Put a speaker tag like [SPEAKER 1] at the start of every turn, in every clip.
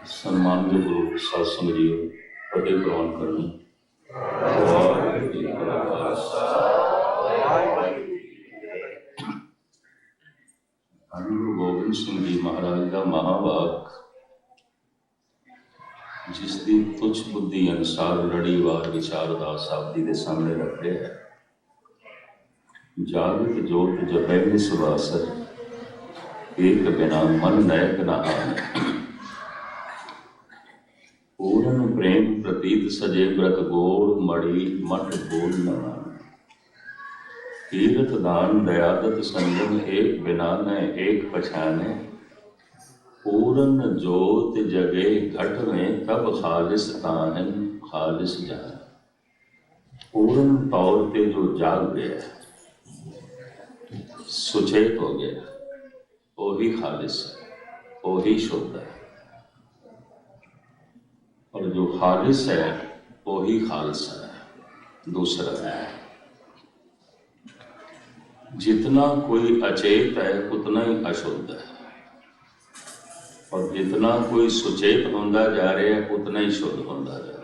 [SPEAKER 1] सम्मानित गुरु साध संगत जी फतेह प्रवान करनी। गुरु गोबिंद सिंह जी महाराज का महावाक जिसकी तुच्छ बुद्धि अनुसार लड़ीवार विचारदास आप जी के सामने रख रहे है। जागृत जोत जपै निस्वासर एक बिना मन नैक न आन। पूर्ण प्रेम प्रतीत सजे व्रत गोड़ मणि मठ बोल न मान। तीर्थ दान दयादत संयम एक बिना न एक पछाने। पूर्ण जोत जगे घट में तब खालिस ताहन खालिस जान। पूर्ण तौर पे जो जाग गया सुचेत हो गया वही खालिस है, वही शुद्ध है। और जो खालिस है वही खालसा है, दूसरा है। जितना कोई अचेत है उतना ही अशुद्ध है, और जितना कोई सुचेत होता जा रहा है उतना ही शुद्ध होता जा रहा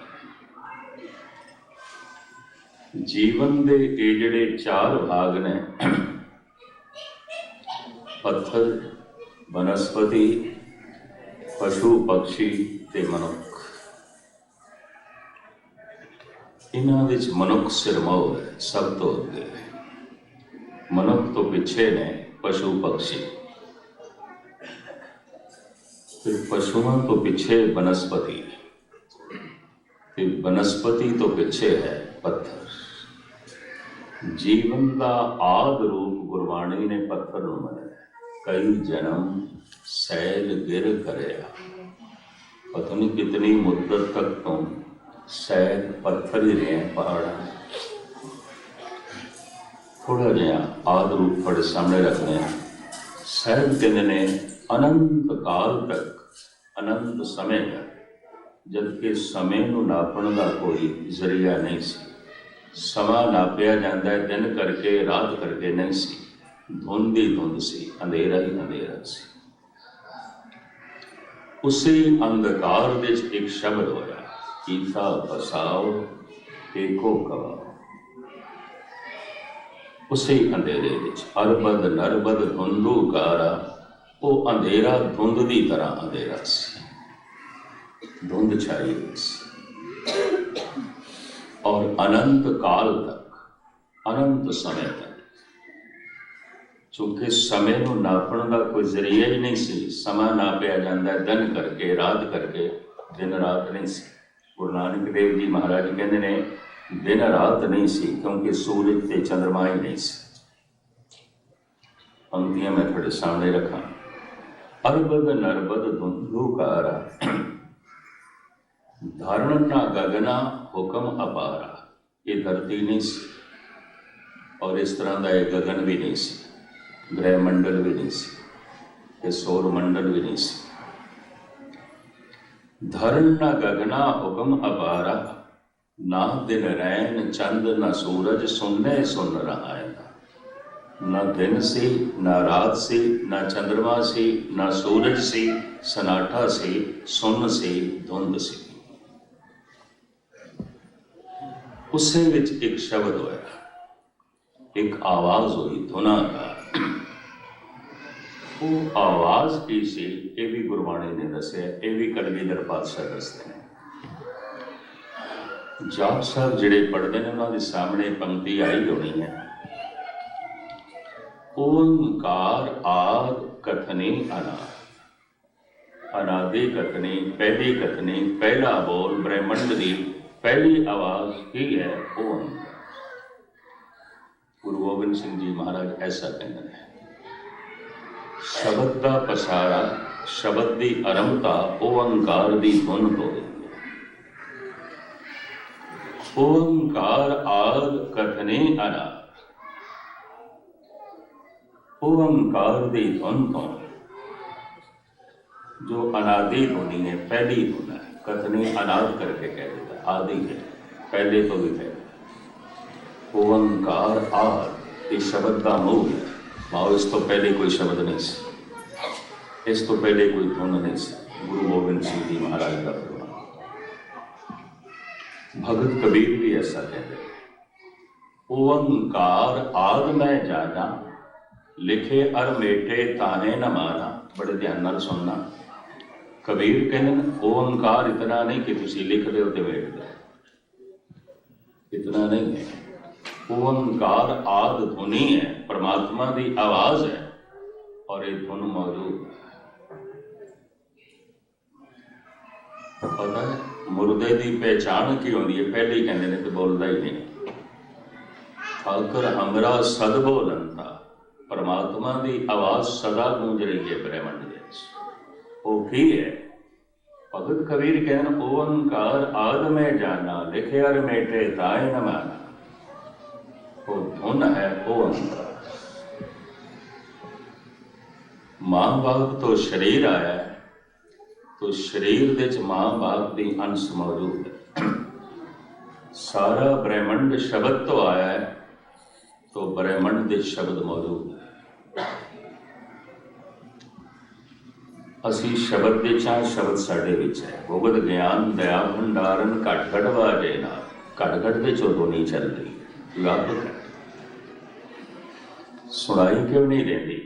[SPEAKER 1] है। जीवन के ये जिहड़े चार भाग ने पत्थर, वनस्पति, पशु पक्षी ते मनुख, इन्हां विच मनुख सिरमौर है, सब तो अगे। मनुख तो पिछे ने पशु पक्षी, फिर पशुओं तो पीछे वनस्पति, फिर वनस्पति तो पीछे है पत्थर। जीवन का आद रूप गुरबाणी ने पत्थर नूं मनिया। कई जन्म सैल गिर करया, पता नहीं कितनी मुद्दत तक तो सैल पत्थर ही रहे हैं पहाड़ा। थोड़ा जहा आद रूप थोड़े सामने रखने हैं। सैल कहते ने अनंत काल तक, अनंत समय तक, जबकि समय नूं नापण का कोई जरिया नहीं सी। समा नापिया जाता है दिन करके रात करके नहीं सी। धुंध ही धुंध सी, अंधेरा ही अंधेरा सी। उसी अंधकार विच एक शब्द होया, कीता बसाओ एको कवाओ। उसी अंधेरे विच अरबद नरबद धुंधु गारा, वो अंधेरा धुंध की तरह अंधेरा सी, धुंध छाई हुई सी। और अनंत काल तक, अनंत समय तक, चूंकि समय को नापण का कोई जरिया ही नहीं सी। समा नापिया जाता है दिन करके रात करके, दिन रात नहीं सी। गुरु नानक देव जी महाराज कहते ने दिन रात नहीं सी, क्योंकि सूरज ते चंद्रमा ही नहीं सी। पंक्तियां मैं थोड़े सामने रखा। अरबद नरबद धुंधुकारा, धारण ना गगना हुक्म अपारा। ये धरती नहीं सी, और इस तरह का एक गगन भी नहीं सी, ग्रह मंडल भी नहीं सी, ये सौर मंडल भी नहीं सी। धरण न गगना हुक्म अपारा, ना दिन रैन चंद न सूरज सुनने सुन रहा है। न दिन से न रात से न चंद्रमा से न सूरज से, सनाटा से, सुन से, धुंध से। उससे विच एक शब्द होया, एक आवाज हुई धुनाकार। वो आवाज की सी, ये भी गुरबाणी ने दसिया, ये भी कलगीधर पातशाह दसते हैं। जाप साहब जिहड़े पढ़ते हैं उन्होंने सामने पंक्ति आई होनी है। ओंकार आद कथनी अनाद, अनादि कथनी, पहली कथनी, पहला बोल, ब्रह्मंड की पहली आवाज ही है ओंकार। गुरु गोबिंद सिंह जी महाराज ऐसा कहते हैं। शब्द का पसारा, शब्द की आरंभता ओंकार की धुन हो गई। ओंकार आद कथने अनाद, ओंकार की धुन तो जो अनादि धुनी है, पहली धुन है। कथने अनाद करके कह देता है, आदि है, पहले तो भी पहले। ओंकार आद इस शब्द का मूल है। माओ इस तो पहले कोई शब्द नहीं सी, इस तो पहले कोई धुन नहीं सी। गुरु गोबिंद सिंह जी महाराज का फरमान। भगत कबीर भी ऐसा कहते हैं, ओंकार आद मैं जाना, लिखे अर मेटे ताने न माना। बड़े ध्यान नाल सुनना। कबीर कहते ओंकार इतना नहीं कि तुसी लिख दो ते मेट दो, इतना नहीं है। ओंकार आद धुनी है, परमात्मा की आवाज है, और ये धुन मौजूद है। पता है मुर्दे की पहचान की होती है, पहले ही कहते हैं तो बोलता ही नहीं। ठाकर हमरा सद बोलनता, परमात्मा की आवाज सदा गूंज रही है ब्रह्मंड में। वो की है? भगत कबीर कहन ओंकार आद में जाना, लिखे अर मेटे ताए न माना। वो धुन है ओंकार। मां बाप तो शरीर आया है, तो शरीर दे मां बाप की अंश मौजूद है। सारा ब्रह्मंड शब्द तो आया है, तो ब्रह्मंड के शब्द मौजूद है। असी शब्द दे चाह शब्द साढ़े विच है। भुगत ज्ञान दया भंडारन घट घट वाजे ना, घट घट के चों नहीं चल रही। व्यापक है, सुनाई क्यों नहीं देती?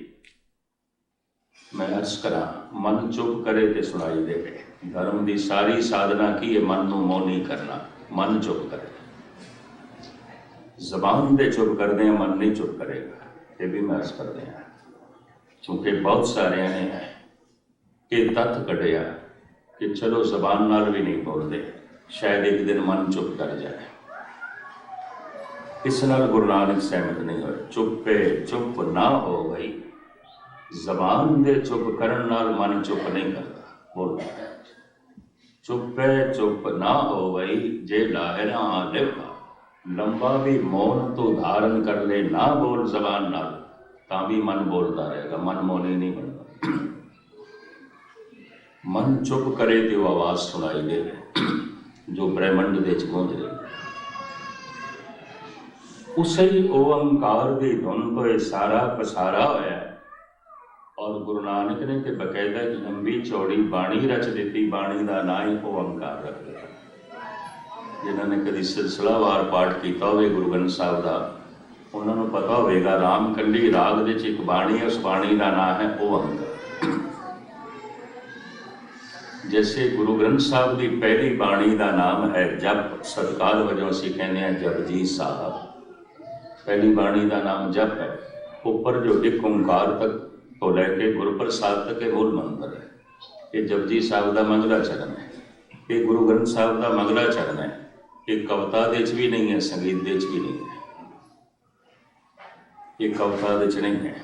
[SPEAKER 1] मैं अर्ज करा, मन चुप करे तो सुनाई देवे। धर्म की सारी साधना की है मन को मौनी करना। मन चुप करे, जबान दे चुप कर दें, मन नहीं चुप करेगा। ये भी मैं अर्ज कर दें, क्योंकि बहुत सारे ने ये तत्थ कढ़िया कि चलो जबान नाल भी नहीं बोलते, शायद एक दिन मन चुप कर जाए। इस नाल गुरु नानक सहमत नहीं होए। चुपे चुप ना हो गई, जबान दे चुप करन नाल मन चुप नहीं करता, बोलता है। चुपे चुप ना हो गई, जे लाहरा लिखा, लंबा भी मौन तो धारण कर ले, ना बोल जबान नाल, ता भी मन बोलता रहेगा। मन मौनी नहीं बनता। मन चुप करे तो आवाज सुनाई दे जो ब्रह्मंड दे गूंज रही। उसे ही ओंकार की धुन तो ये सारा पसारा होया है। और गुरु नानक ने तो बकायदा एक लंबी चौड़ी बाणी रच दी। बाणी का ना ही ओंकार रख दिया। जिन्होंने कभी सिलसिलावार पाठ किया हो गुरु ग्रंथ साहब का, उन्होंने पता होगा रामकली राग दे एक बाणी है, उस बाणी का नाम है ओंकार। जैसे गुरु ग्रंथ साहब की पहली बाणी का नाम है जप, सत्कार वजों असीं कहने हैं जपजी साहब। पहली बाणी का नाम जप है। ऊपर जो एक ओंकार तक तो लैके गुरप्रसाद तक के मूल मंत्र है। ये जपजी साहब का मंगला चरण है, ये गुरु ग्रंथ साहब का मंगला चरण है। ये कविता दे भी नहीं है, संगीत दे भी नहीं है, ये कविता दे नहीं है।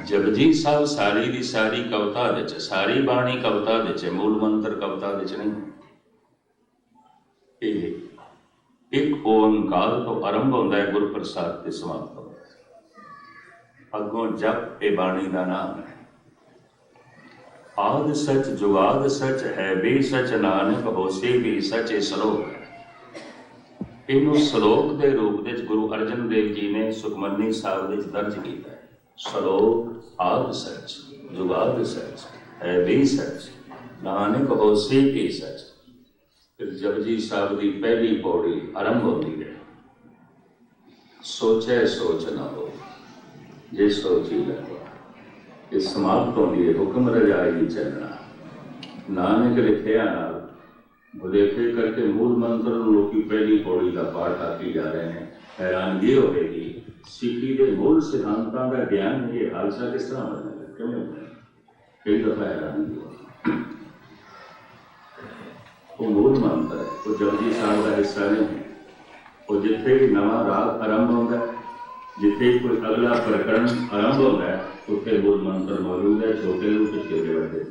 [SPEAKER 1] जपजी साहब सारी की सारी कविता दे, सारी बाणी कविता दे, मूल मंत्र कविता दे नहीं। एक ओंकार तो आरंभ होता है, गुरु प्रसाद से समाप्त होता है। अगों जप ए बाणी का नाम है। आद सच जुगाद सच है भी सच, नानक होसे भी सच। ए श्लोक है। इनू श्लोक के रूप में गुरु अर्जन देव जी ने सुखमनी साहब में दर्ज किया है। श्लोक आद सच जुगाद सच है भी सच, नानक होसे भी सच। फिर जपजी साहब की पहली पौड़ी आरंभ होती है। सोचे सोच न हो, जे सोची लगो। ये समाप्त होती है हुक्म रजाई चलना। नानक लिखिया नाल भुलेखे करके मूल मंत्र लोग पहली पौड़ी का पाठ आती जा रहे हैं। हैरानगी होगी सिक्खी के मूल सिद्धांतों का ज्ञान ये हादसा किस तरह बनने क्यों नहीं? कई दफा हैरानगी हो। वो मूल मंत्र है, वो जपजी साहब का हिस्सा नहीं है। वो जिथे भी नवा राग आरंभ होता है, जिथे कोई अगला प्रकरण आरंभ होता है, उत्थे मूल मंत्र मौजूद है। छोटे रूप के बड़े,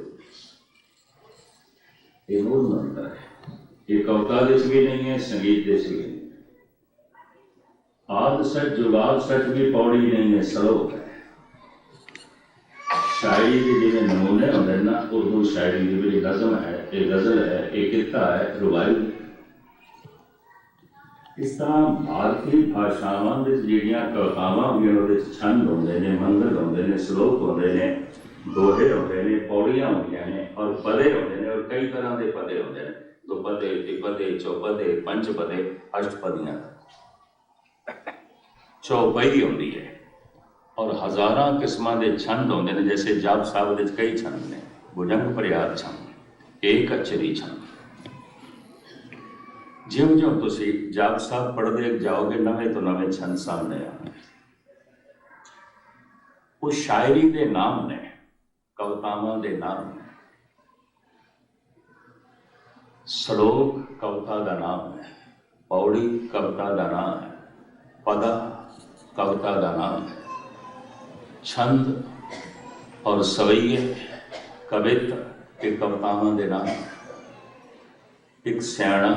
[SPEAKER 1] ये मूल मंत्र है। ये कविता देश भी नहीं है, संगीत देश भी नहीं है। आद सच जुगाद सच भी पौड़ी नहीं है, श्लोक है। शायरी के जिन्हें नमूने होंगे ना, उर्दू शायरी की भी नज़म है, एक गजल है, एक किता है, रुबाई। इस तरह भारतीय भाषावां दे जिहड़ियां कवितावां होंदियां, उहदे छंद होंदे ने, मंगल होंदे ने, श्लोक होंदे ने, दोहे होंगे ने, पौड़ियां होंदियां ने और पदे होंगे ने, और कई तरह के पदे होंगे ने, दुपदे, तिपदे, चौपदे, पंचपदे, अष्टपदियां, चौपाई होंदी है और हज़ारां किस्मां दे छंद होंदे ने। जैसे जाप साहब दे कई छंद ने, भुजंग प्रयाग छंद, एक अक्षरी छंद। ज्यों ज्यों तुसी जाप साहब पढ़ते जाओगे नवे तो नवे छंद सामने आने। वो शायरी दे नाम ने, कवितावां दे नाम ने। श्लोक कविता का नाम है, पौड़ी कविता का नाम है, पदा कविता का नाम है, छंद और सवैये कविता के कवितावां दे नाम है। एक सियाणा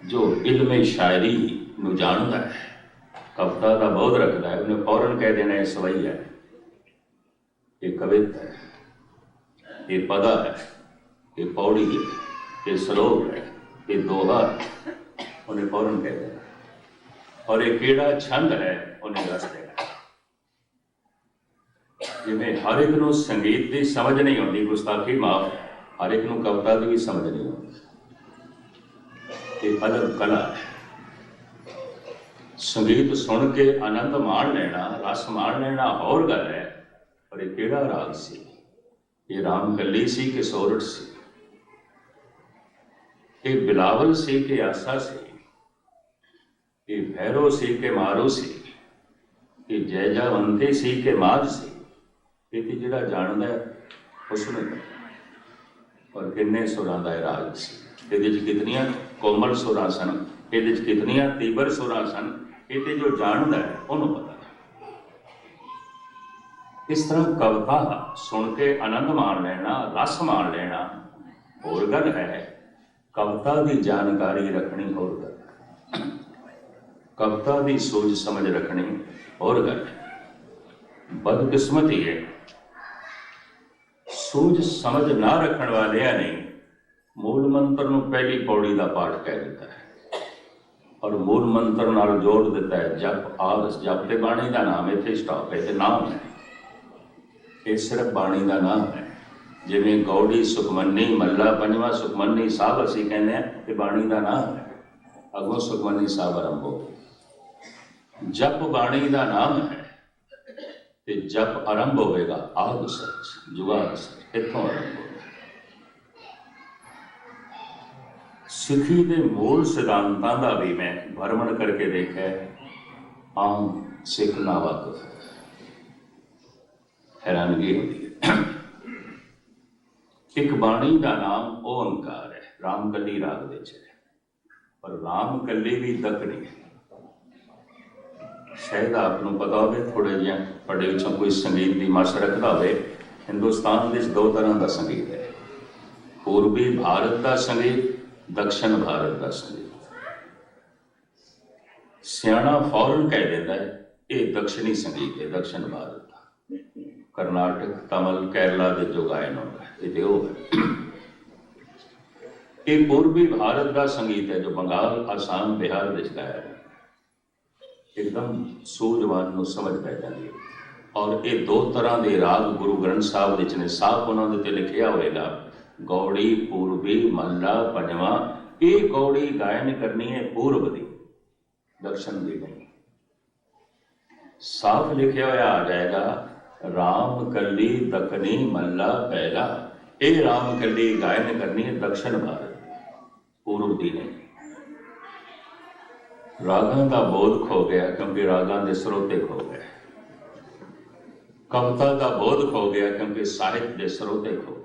[SPEAKER 1] जो इल्मे शायरी नूं जानदा है, कविता का बहुत रखता है, उन्हें फौरन कह देना ये सवैया है, ये कविता है, ये पदा है, ये पौड़ी है, ये श्लोक है, ये दोहा है, उन्हें फौरन कह देना। और ये केड़ा छंद है उन्हें दस देना। जिवें हर एक नूं संगीत की समझ नहीं आती, गुस्ताखी माफ, हर एक नूं कविता की भी समझ नहीं आती। ये अलग कला है। संगीत सुन के आनंद माण लेना, रस माण लेना और गल है, पर ये केड़ा राग सी? ये राम कली सी कि सोरठ सी? ये बिलावल सी कि आसा सी? ये भैरो सी के मारू सी? ये जयजावंती सी के माज सी? ये तो जिहड़ा जानदा है उसने पता। और किन्ने सुरां दा राग सी? ये कितनियां कोमल सुरां सन, ये कितनियां तीबर सुरां सन, ये जो जानदा है उन्होंने पता। इस तरह कविता सुन के आनंद मान लेना, रस मान लेना होर गल है, कविता की जानकारी रखनी होर गल है, कविता की सोच समझ रखनी होर गल है। बदकिस्मती है सोच समझ ना रखने वाले ने मूल मंत्र नूं पहली पौड़ी का पाठ कह दिता है और मूल मंत्र नाल जोड़ दिता है जप आदस। जप ते बाणी का नाम इत्थे स्टॉप है, नाम है, ये सिर्फ बाणी का नाम है। जिवें गौड़ी सुखमनी मल्ला पंजवा सुखमनी साहब असी कहने हैं, ये बाणी का नाम है। अगों सुखमनी साहब आरंभ हो। जप बाणी का नाम है, ते जप आरंभ होगा आद सच जुगाद सच, इत्थों आरंभ होगा। सिखी के मूल सिद्धांतां का भी मैं भ्रमण करके देखा है, आम सिख ना वाकफ है, हैरानगी होती है। एक बाणी का नाम ओंकार है, रामकली राग दे च है, पर रामकली भी दखनी है। शायद आपको पता हो, थोड़े जिहा बड़े विचों कोई संगीत की मस रखता हो। हिंदुस्तान में दो तरह का संगीत है, पूर्वी भारत का संगीत, दक्षिण भारत का संगीत। सियाणा फौरन कह देता है ये दक्षिणी संगीत है, दक्षिण भारत का, कर्नाटक तमिल केरला के जो गायन होता है ये वो है। ये पूर्वी भारत का संगीत है जो बंगाल आसाम बिहार में गाया है, एकदम सूझवान को समझ पै जाती है। और ये दो तरह के राग गुरु ग्रंथ साहब ने साफ उन्होंने ते लिखिया होएगा, गौड़ी पूर्वी महला पंजवा। ये गौड़ी गायन करनी है पूर्व की, दक्षिण की नहीं। साफ लिखा हुआ आ जाएगा राम कली दखनी महला पहला। ये राम कली गायन करनी है दक्षिण भारत, पूर्व की नहीं। रागां का बोध खो गया क्योंकि रागां के स्रोते खो गए, कविता का बोध खो गया क्योंकि साहित्य के स्रोते खो गए।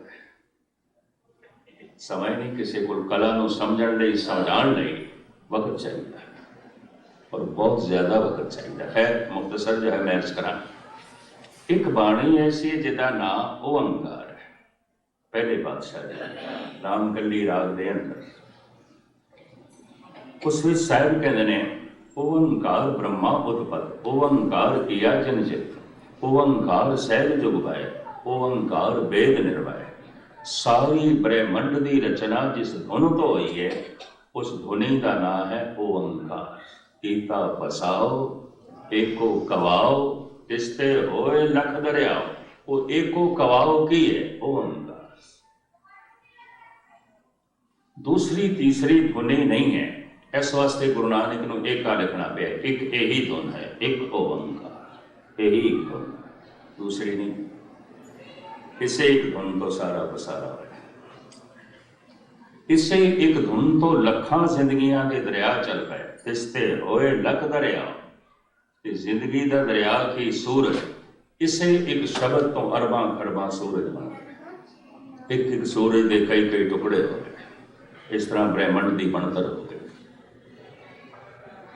[SPEAKER 1] समय नहीं किसी को कला नूं समझण लई समझाण लई वक्त चाहिए और बहुत ज्यादा वक्त चाहिए। खैर मुख्तसर जो है मैं अर्ज करा, एक बाणी ऐसी जिहदा नाम ओंकार है, पहले बादशाह जी रामकली राग दे अंदर। उस विच साहिब कहते ने ओंकार ब्रह्मा उत्पत, ओंकार किया जन चित, ओंकार सहज जुग पाए, ओंकार वेद निर्वाय। सारी ब्रह्मंड की रचना जिस धुन तो हुई है उस धुनि का नाम है ओंकार। कीता बसाओ एको कवाओ, तिस्ते होए लख दरियाओ, वो एको कवाओ की है ओंकार, दूसरी तीसरी धुनी नहीं है। इस वास्ते गुरु नानक नूं एका लिखना पिया, एक यही धुन है, एक ओंकार, यही एक धुन, दूसरी नहीं। इसे एक धुन तो सारा पसारा है, इसे एक धुन तो लखां जिंदगियां के दरिया चल पे, तिसते होए लख दरिया, जिंदगी दा दरिया की सूरज, इसे एक शब्द तो अरबां खरबां सूरज बन गए, एक एक सूरज के कई कई टुकड़े हो गए। इस तरह ब्रह्मंड की बनतर हो गई।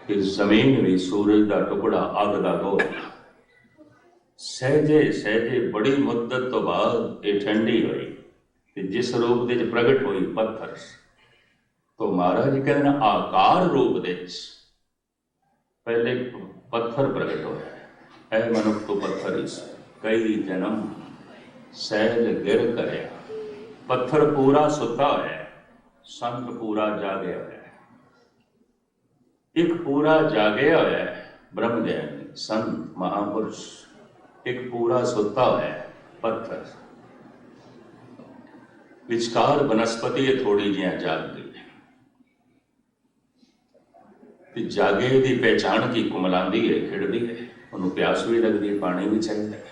[SPEAKER 1] इस जमीन भी सूरज का टुकड़ा, अग का गोला, सहजे सहजे बड़ी मुद्दत तो बाद ये ठंडी हुई, जिस रूप के प्रगट हुई पत्थर, तो महाराज कहते हैं आकार रूप दे पहले पत्थर प्रगट होया, ऐ मनुख तो पत्थर ही से कई जन्म सैल गिर करया। पत्थर पूरा सुता है, संत पूरा जागया है। एक पूरा जागया है ब्रह्मज्ञानी संत महापुरुष, एक पूरा सुता है पत्थर। विचकार वनस्पति थोड़ी जी जाग गई, जागे की पहचान की कुमलांदी है, खिड़दी है, उन्होंने प्यास भी लगती है, पानी भी चाहिए,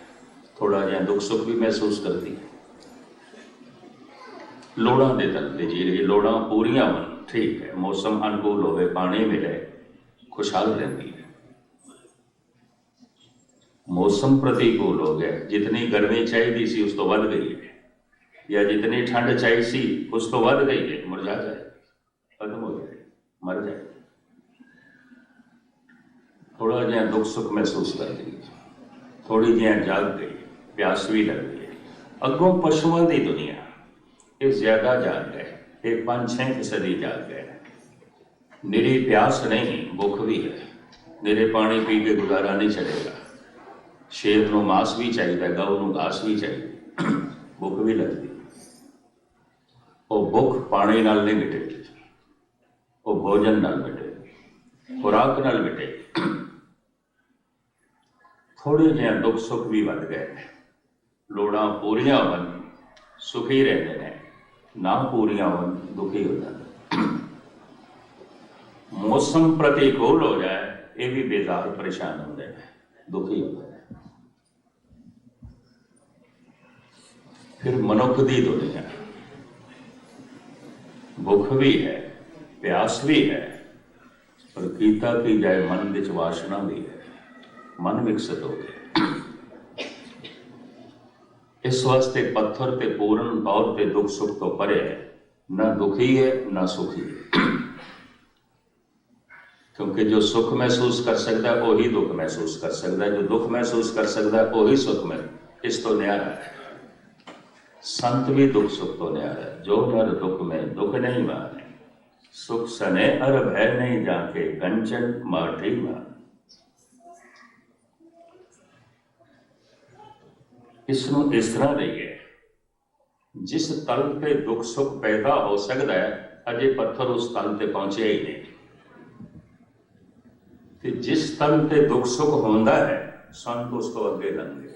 [SPEAKER 1] थोड़ा जहा दुख सुख भी महसूस करती है। लोड़ा के तल पर जी रही, लोड़ा पूरियां मन ठीक है, मौसम अनुकूल होवे, पानी मिले, खुशहाल रहती है। मौसम प्रतिकूल हो गया, जितनी गर्मी चाहिए सी उस तो वध गई है, या जितनी ठंड चाहिए सी उस तो वध गई है, मुरझा जाए, खत्म हो जाए, मर जाए। थोड़ा जहा दुख सुख महसूस कर ली, थोड़ी जहा जाग गई, प्यास भी लग गई। अगों पशुओं की दुनिया ये ज्यादा जाग गए, ये 5-6% जाग गए। निरी प्यास नहीं, भुख भी है, निरे पानी पी के गुजारा नहीं चलेगा। शेर को मांस भी चाहिए, गऊ को घास भी चाहिए, भुख भी लगती। वो भुख पानी नाल नहीं मिटेगी, वो भोजन नाल मिटेगी, खुराक नाल मिटेगी। थोड़े जहा दुख सुख भी बढ़ गए, लोड़ा पूरियां होवन सुखी रहते हैं, ना पूरियां होवन दुखी हो जाते। मौसम प्रतिकूल हो जाए, ये भी बेजार परेशान होते हैं, दुखी होते हैं। फिर मनुख की दुनिया, भुख भी है, प्यास भी है, पर कीता की जाए मन विच वासना भी है, मन विकसित हो गया। इस वास्ते पत्थर ते पूर्ण तौर पर दुख सुख तो परे है, ना दुखी है ना सुखी है। क्योंकि जो सुख महसूस कर सकता है वही दुख महसूस कर सकता है, जो दुख महसूस कर सकता है वही सुख में, इस तो न्यारा है। संत भी दुख सुख तो न्यारा है, जो नर दुख में दुख नहीं माने, सुख सने अर भय नहीं जाके, कंचन माठी मान। इसनों इस तरह रहिए, जिस तल पे दुख सुख पैदा हो सकता है, अजे पत्थर उस तल पे पहुंचे ही नहीं। तो जिस तल पे दुख सुख होता है, संत उसको अगे लंघे,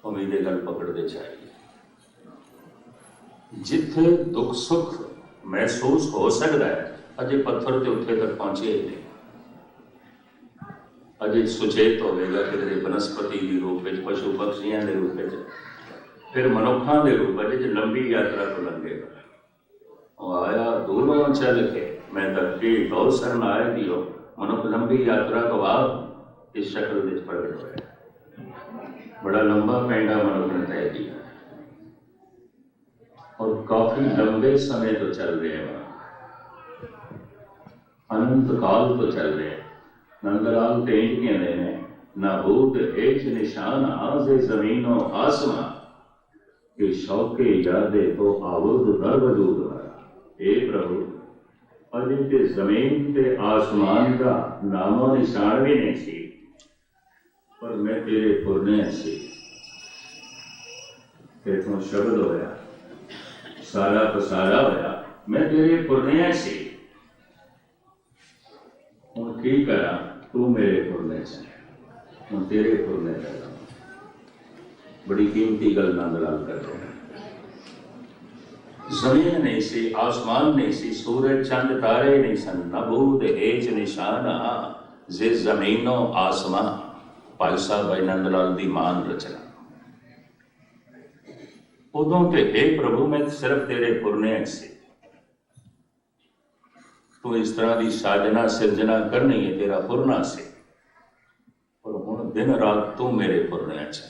[SPEAKER 1] उम्मीद गल पकड़ते चाहिए। जिथे दुख सुख महसूस हो सकता है, अजे पत्थर के उत्थे तक पहुंचे ही नहीं। अजे सुचेत होगा कि वनस्पति के रूप में, पशु पक्षियों के रूप में, फिर मनुखों के रूप में लंबी यात्रा को लंघेगा। आया दूरों चल के मैं धरती गौ शरण आए दियो, मनुख लंबी यात्रा तो बाद इस शक्ल में प्रकट होया। बड़ा लंबा पैंडा मनुख ने तय किया और काफी लंबे समय तो चल रहे हैं, अनंत काल तो चल रहे हैं। नंदलाल तेज कहते हैं, ना भूत एच निशान आजे जमीनों आसमां, कि शौके यादे तो आवुद दर वजूद वाला। हे प्रभु, अजे ते जमीन ते आसमान का नामो निशान भी नहीं सी, पर मैं तेरे पुरने सी। तेथों शब्द होया, सारा पसारा होया, मैं तेरे पुरने सी। हूँ की करा, तू मेरे पुरने से, हूँ तेरे पुरने लगा। बड़ी कीमती गल नंद लाल कर रहे हैं। जमीन नहीं सी, आसमान नहीं सी, सूरज चंद तारे नहीं सन, नबूद एच निशाना जे जमीनो आसमां। भाई साहब भाई नंद लाल दी मान रचना। उदों ते हे प्रभु मैं सिर्फ तेरे पुरने से, तू इस तरह की साधना सिरजना करनी है तेरा पुरना से, और हुण दिन रात तू मेरे पुरने च,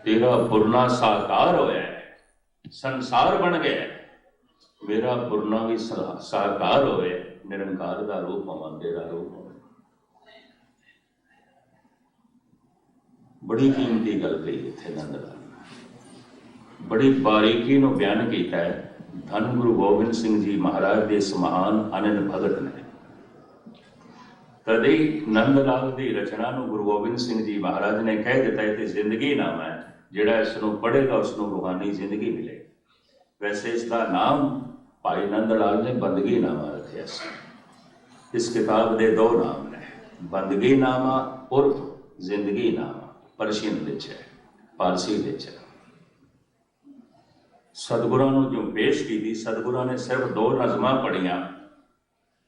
[SPEAKER 1] तेरा पुरना साकार होया है, संसार बन गया है, मेरा पुरना भी साकार होए, निरंकार का रूप होवा, तेरा रूप हो। बड़ी कीमती गल कही इत्थे नंद लाल, बड़ी बारीकी नूं बयान किया है धन गुरु गोबिंद सिंह जी महाराज के इस महान अनंत भगत ने। तदे नंद लाल की रचना नूं गुरु गोबिंद सिंह जी महाराज ने कह दिता है कि जिंदगी नाम है, जिहड़ा इसनूं पढ़ेगा उसनूं रूहानी जिंदगी मिले। वैसे इसका नाम भाई नंद लाल ने बंदगी नामा रखा सी। इस किताब के दो नाम ने, बंदगी नामा उर्फ जिंदगी नामा। परशियन विच है, पारसी विच है। सतगुरां नूं जो पेश की, सतगुरां ने सिर्फ दो नज़मां पढ़ियां,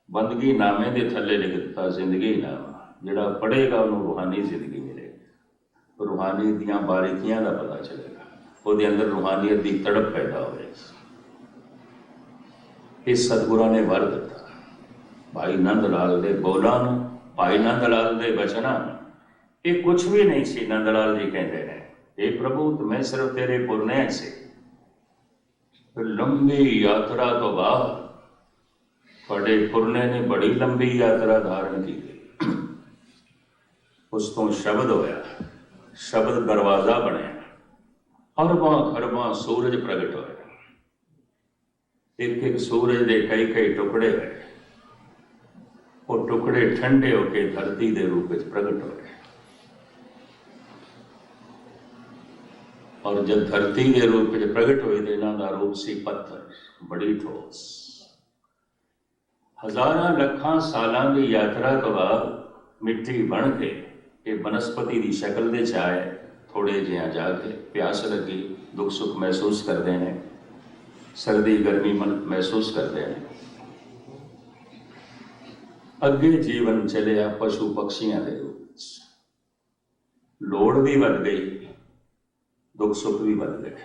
[SPEAKER 1] बंदगी नामे के थले लिख दिता जिंदगी नामा। जिहड़ा पढ़ेगा उन्होंने रूहानी जिंदगी मिलेगी, रूहानी दियां बारीकियां का पता चलेगा, उसदे अंदर रूहानियत की तड़प पैदा होएगी। इस सतगुरां ने वर दिता भाई नंद लाल के बोलों, भाई नंद लाल के वचनों। ये कुछ भी नहीं सी। नंद लाल जी कहते हैं, हे प्रभु तो मैं सिर्फ तेरे पुरने से। लंबी यात्रा तो बाद थोड़े पुरने ने बड़ी लंबी यात्रा धारण की गई। उस तो शब्द होया, शब्द दरवाजा बनया, अरबां खरबां सूरज प्रगट होए, एक एक सूरज के कई कई टुकड़े हुए, वो टुकड़े ठंडे होके धरती के रूप में प्रगट होए। और जब धरती के रूप में प्रगट हुए तो इन्हों का रूप सी पत्थर, बड़ी ठोस। हजारां लखां सालां की यात्रा तो बाद मिट्टी बन के ये बनस्पति की शक्ल दे आए। थोड़े जिहा जाके प्यास लगी, दुख सुख महसूस करते हैं, सर्दी गर्मी महसूस करते हैं। अगे जीवन चलिया पशु पक्षियों के रूप में। लोड़ भी बढ़ गई, दुख सुख भी बढ़ गए,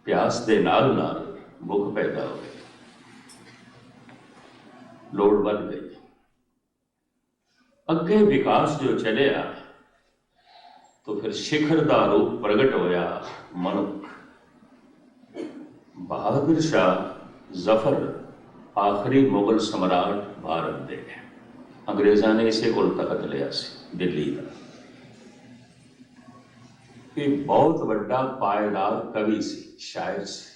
[SPEAKER 1] प्यास के नाल नाल भुख पैदा हो गई, लोड़ बढ़ गई। अगे विकास जो चलिया तो फिर शिखर का रूप प्रगट होया मनुख। बहादुर शाह जफर आखिरी मुगल सम्राट भारत दे, अंग्रेजा ने इसे कोल तखत लिया सी दिल्ली का। एक बहुत बड़ा पायदार कवि सी, शायर से,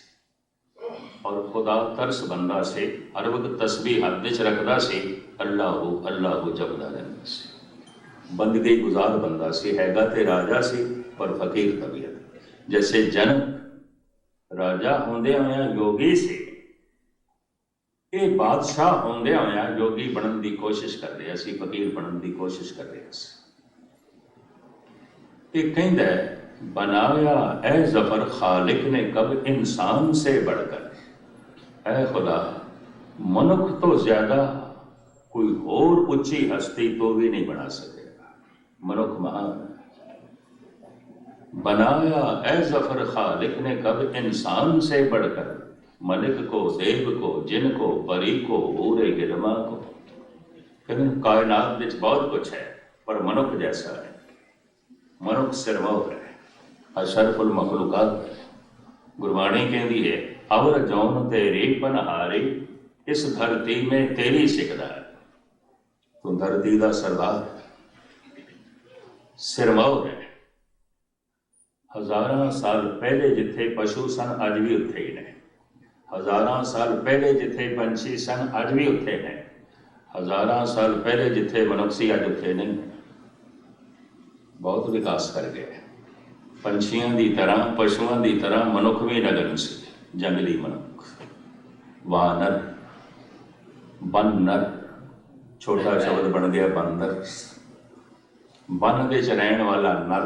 [SPEAKER 1] और खुदा तरस बंदा से। हर वक्त तस्बीह हाथ च रखता से, अल्लाह अल्लाह जपदा रहंदा से। बंदगी गुजार बंदा से, हैगा ते राजा से पर फकीर तबीयत। जैसे जनक राजा होंदे होया योगी से, ये बादशाह होंदे होया योगी बनने की कोशिश कर रहा सी, फकीर बनने की कोशिश कर रहा सी। ये कहंदा है, बनाया ए जफर खालिक ने कब इंसान से बढ़कर। ऐ खुदा, मनुख तो ज्यादा कोई और उच्ची हस्ती तो भी नहीं बना सकेगा, मनुख महान है। बनाया ए जफर खालिक ने कब इंसान से बढ़कर, मलिक को, देव को, जिन को, परी को, ऊरे गिरमा को। कहते कायनात में बहुत कुछ है पर मनुख जैसा है, मनुख सिरमौर है, अशरफुल मखलूकात है। गुरबाणी कहती है, अवर जौन तेरी पनहारी, इस धरती में तेरी सिकदा है। तो धरती का सरदार सिरमौर है। हजारां साल पहले जिथे पशु सन अज भी उत्थे ही ने, हजारां साल पहले जिथे पंछी सन अज भी उत्थे ने, हजारां साल पहले जिथे मनुख सी अज उत्थे नहीं। बहुत विकास कर गया। पंछियों की तरह, पशुओं की तरह मनुख भी नगन से, जंगली मनुख, वानर, बंदर, छोटा शब्द बन गया बंदर, वन दे च रहण वाला नर,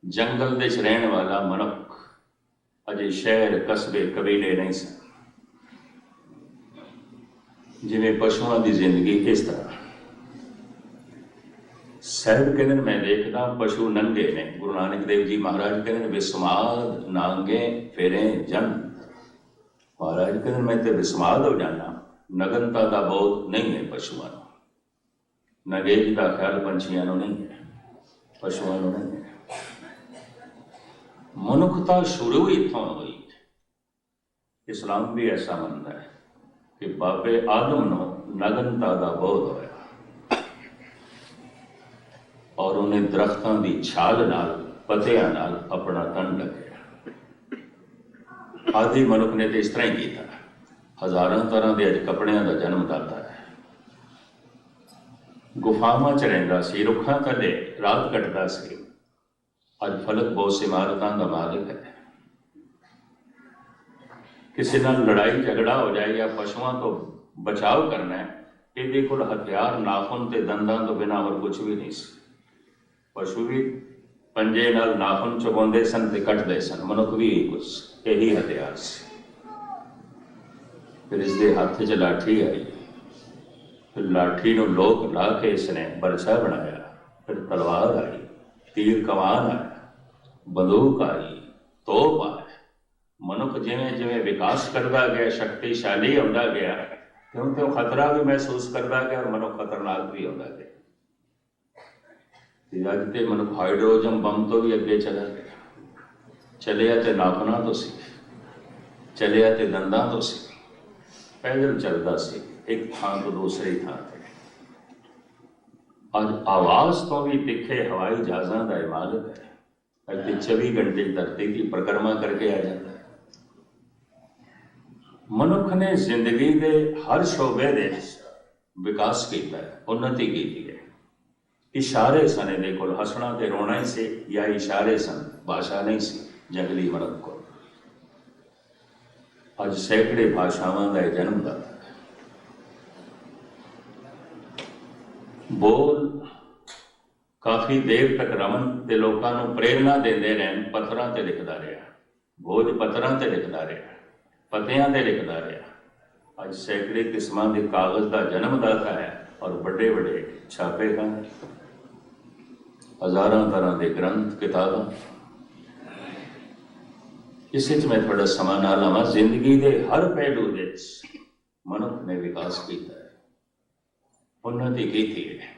[SPEAKER 1] जंगल दे च रहण वाला मनुख, अजे शहर कस्बे कबीले नहीं सन। जिमें पशुओं की जिंदगी इस तरह साहब कहते मैं देखता पशु नंगे ने। गुरु नानक देव जी महाराज कहते विस्माद नांगे फिरे जन। महाराज कहते मैं तो विस्माद हो जाना, नगनता का बोध नहीं है पशुओं को, नगेज का ख्याल पंछियों को नहीं है, पशुओं को नहीं है। मनुखता शुरू इतों हुई। इस्लाम भी ऐसा मानता है कि बाबे आदम को नगनता का बोध होया और उन्हें दरख्तों की छाल नाल पत्तियां नाल अपना तन ढकिया। आदि मनुख ने तो इस तरह ही किया। हज़ारों तरह के अज कपड़िया का जन्म दाता है। गुफावां च रहिंदा सी, रुखां थल्ले रात कटदा सी। अज फलक बहुत इमारतों का मालिक है। किसी नाल लड़ाई झगड़ा हो जाए या पशुओं तो बचाव करना है, ये कोल हथियार नाखुन ते दंदां तो बिना और कुछ भी नहीं सी। पशु भी पंजे नाल नाखुन चुकाते सन ते कटते सन, मनुख भी कुछ यही हथियार से। फिर इसके हाथ च लाठी आई, फिर लाठी नूं लोक ला के इसने बरछा बनाया, फिर तलवार आई, तीर कमान आया, बंदूक आई, तोप आया। मनुख जिवें जिवें विकास करता गया, शक्तिशाली होता गया, क्यों त्यों खतरा भी महसूस करता गया और मनुख खतरनाक भी होता गया। अज तो मनुख हाइड्रोजन बम तो भी अगे चला गया। चलिया तो नाखुना तो सी, चलिया तो दंदा तो सी, पैदल चलता सी एक थां तो दूसरी थां ते। अज आवाज तो भी तिखे हवाई जहाज़ों का मालिक है। अज तो 24 घंटे धरती की परिक्रमा करके आ जाता है। मनुख ने जिंदगी के हर शोबे दे विकास किया है, उन्नति की है। इशारे सन इहदे कोल, हसना ते रोना ही से या इशारे सन, भाषा नहीं सी जंगली मनुख को। अज सैकड़े भाषावां दा जन्मदाता है। बोल काफ़ी देर तक रमन ते लोकां नूं प्रेरणा देंदे रहन। पत्थरां ते लिखदा रहा, भोज पत्थरां ते लिखदा रहा, पत्तियां ते लिखदा रहा। अज सैकड़े किस्मां के कागज़ का जन्मदाता है और बड़े बड़े छापे हैं, हज़ारों तरह के ग्रंथ किताबां। इस मैं थोड़ा समा ना लवां। जिंदगी के हर पहलू मनुख ने विकास किया है, उन्नति की है।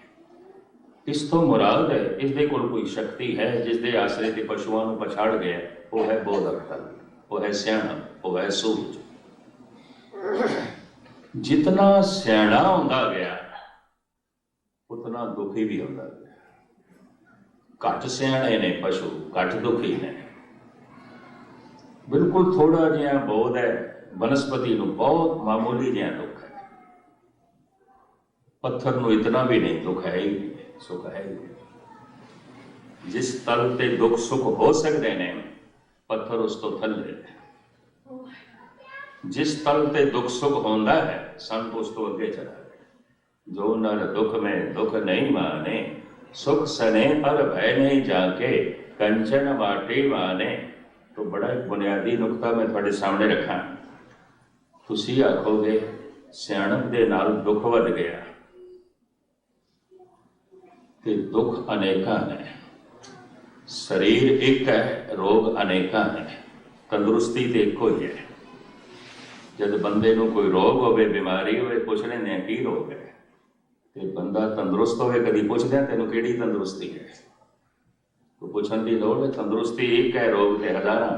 [SPEAKER 1] इस तो मुराद है इसके कोल कोई शक्ति है जिसके आसरे के पशुओं को पछाड़ गया। वो है बोध अकल, वो है सियाणा, वो है सूझ। जितना सियाणा होता गया उतना दुखी भी होता गया। घट सियाणे ने पशु, घट दुखी ने। बिल्कुल थोड़ा जिहा बोध है वनस्पति को, बहुत मामूली जिहा दुख है। पत्थर को इतना भी नहीं, दुख है ही, सुख है ही। जिस तल ते दुख सुख हो सकते हैं, पत्थर उस तो थल्ले। जिस तल ते दुख सुख होता है, संत उस तो अगे चला गया। जो नर दुख में दुख नहीं माने, सुख सने पर भय नहीं जाके, कंचन माटी माने। तो बड़ा एक बुनियादी नुकता मैं थोड़े सामने रखा। तुसी आखोगे सियाणप दे नाल दुख वध गया, ते दुख अनेका ने। शरीर एक है, रोग अनेका ने, तंदुरुस्ती तो एको ही है। जब बंदे को कोई रोग हो, बीमारी हो, पूछ लेने की रोग है, तो बंदा तंदुरुस्त हो, कभी पूछते हैं तेन कि तंदुरुस्ती है, तो पूछने की लोड़ है। तंदुरुस्ती एक है, रोग तो हज़ारां।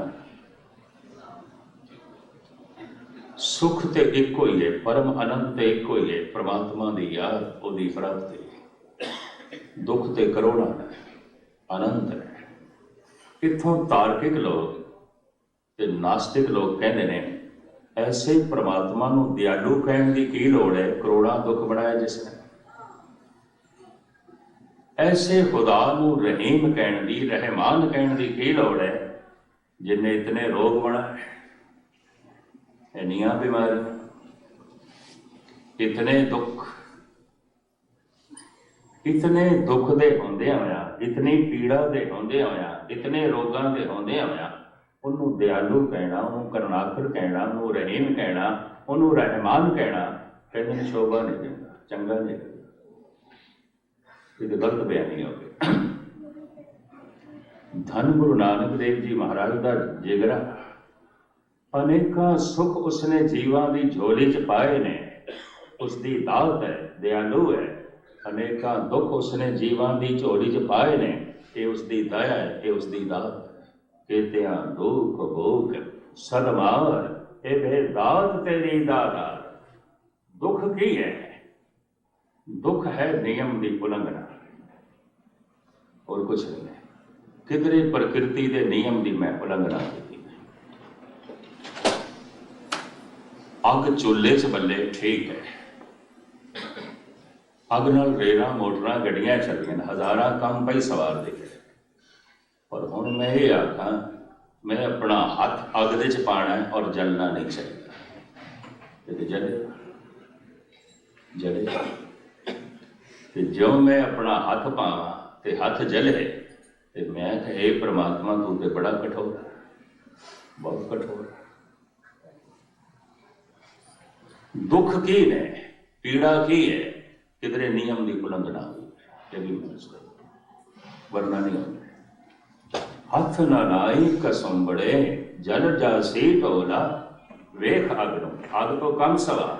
[SPEAKER 1] सुख तो एको ही है, परम आनंद तो एको ही है, परमात्मा की याद, उसकी प्राप्ति। दुख तो करोड़ां है, आनंद है। इत्थों तार्किक लोग ते नास्तिक लोग कहते हैं ऐसे परमात्मा को दयालु कहने की की लोड़ है, करोड़ां दुख बनाया जिसने। ऐसे खुदा को रहीम कहने की, रहमान कहने की की लोड़ है जिन्हें इतने रोग बनाए, इन्नियां बीमारियां, इतने दुख। इतने दुख दे होंदे होया, इतनी पीड़ा दे होंदे होया, इतने रोगां दे होंदे होया ਉਹਨੂੰ दयालु कहना, ਉਹਨੂੰ करनाकर कहना, ਉਹਨੂੰ रहीम कहना, ਉਹਨੂੰ रहमान कहना, कहते हैं शोभा नहीं देता, चंगा नहीं लगता, ये तो गलत बयानी हो गई। धन गुरु नानक देव जी महाराज का जिगरा, अनेका सुख उसने जीवां की झोली च पाए ने, उसकी दात है, दयालु है। अनेका दुख उसने जीवां की झोली च पाए ने, ये उसकी दया है, ये उसकी दात है। केतिया दुख भोग सदमार ए बेदात तेरी दातार। दुख की है? दुख है नियम की उलंघना, और कुछ नहीं। किधरे प्रकृति के नियम की मैं उलंघना की। अग चूल्हे च बल्ले ठीक है, अग नाल रेल मोटर गड्डियां चलियां, हज़ारां काम पई सवार दे, पर हुण मैं ये आखा, मैं अपना हथ अग दे च पाना है और जलना नहीं चाहिए। तो जले जले तो जो मैं अपना हथ पावा तो हथ जले, तो मैं हे परमात्मा तू तो बड़ा कठोर, बहुत कठोर। दुख की ने, पीड़ा की है, किधरे नियम की उल्लंघना हुई, ये भी महसूस करो, वरना नहीं होता। हथ न लाई कसुंबड़े जल जासी ढोला, वेख अग नो, अग तो कम सवार,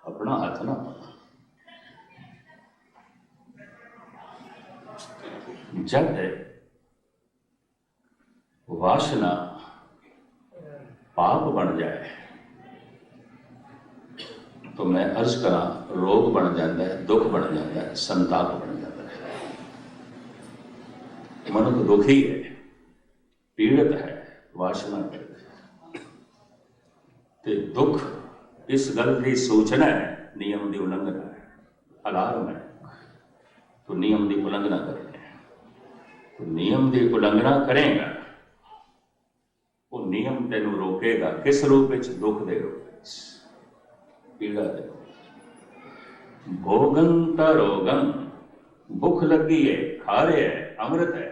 [SPEAKER 1] अपना हथ ना पाना। जब वासना पाप बन जाए तो मैं अर्ज करा, रोग बन जाता है, दुख बन जाता है, संताप बन जाता है। मनुष्य दुखी है, पीड़ित है, वासना पीड़ित है, तो दुख इस गल की सूचना है, नियम की उल्लंघना है, अलार्म है। तो नियम की उल्लंघना करें, तो नियम की उल्लंघना करेगा, वो नियम तेन रोकेगा, किस रूप में? दुख के रूप में, पीड़ा दे। भोगन का रोगन, भुख लगी है, खा रहे है, अमृत है।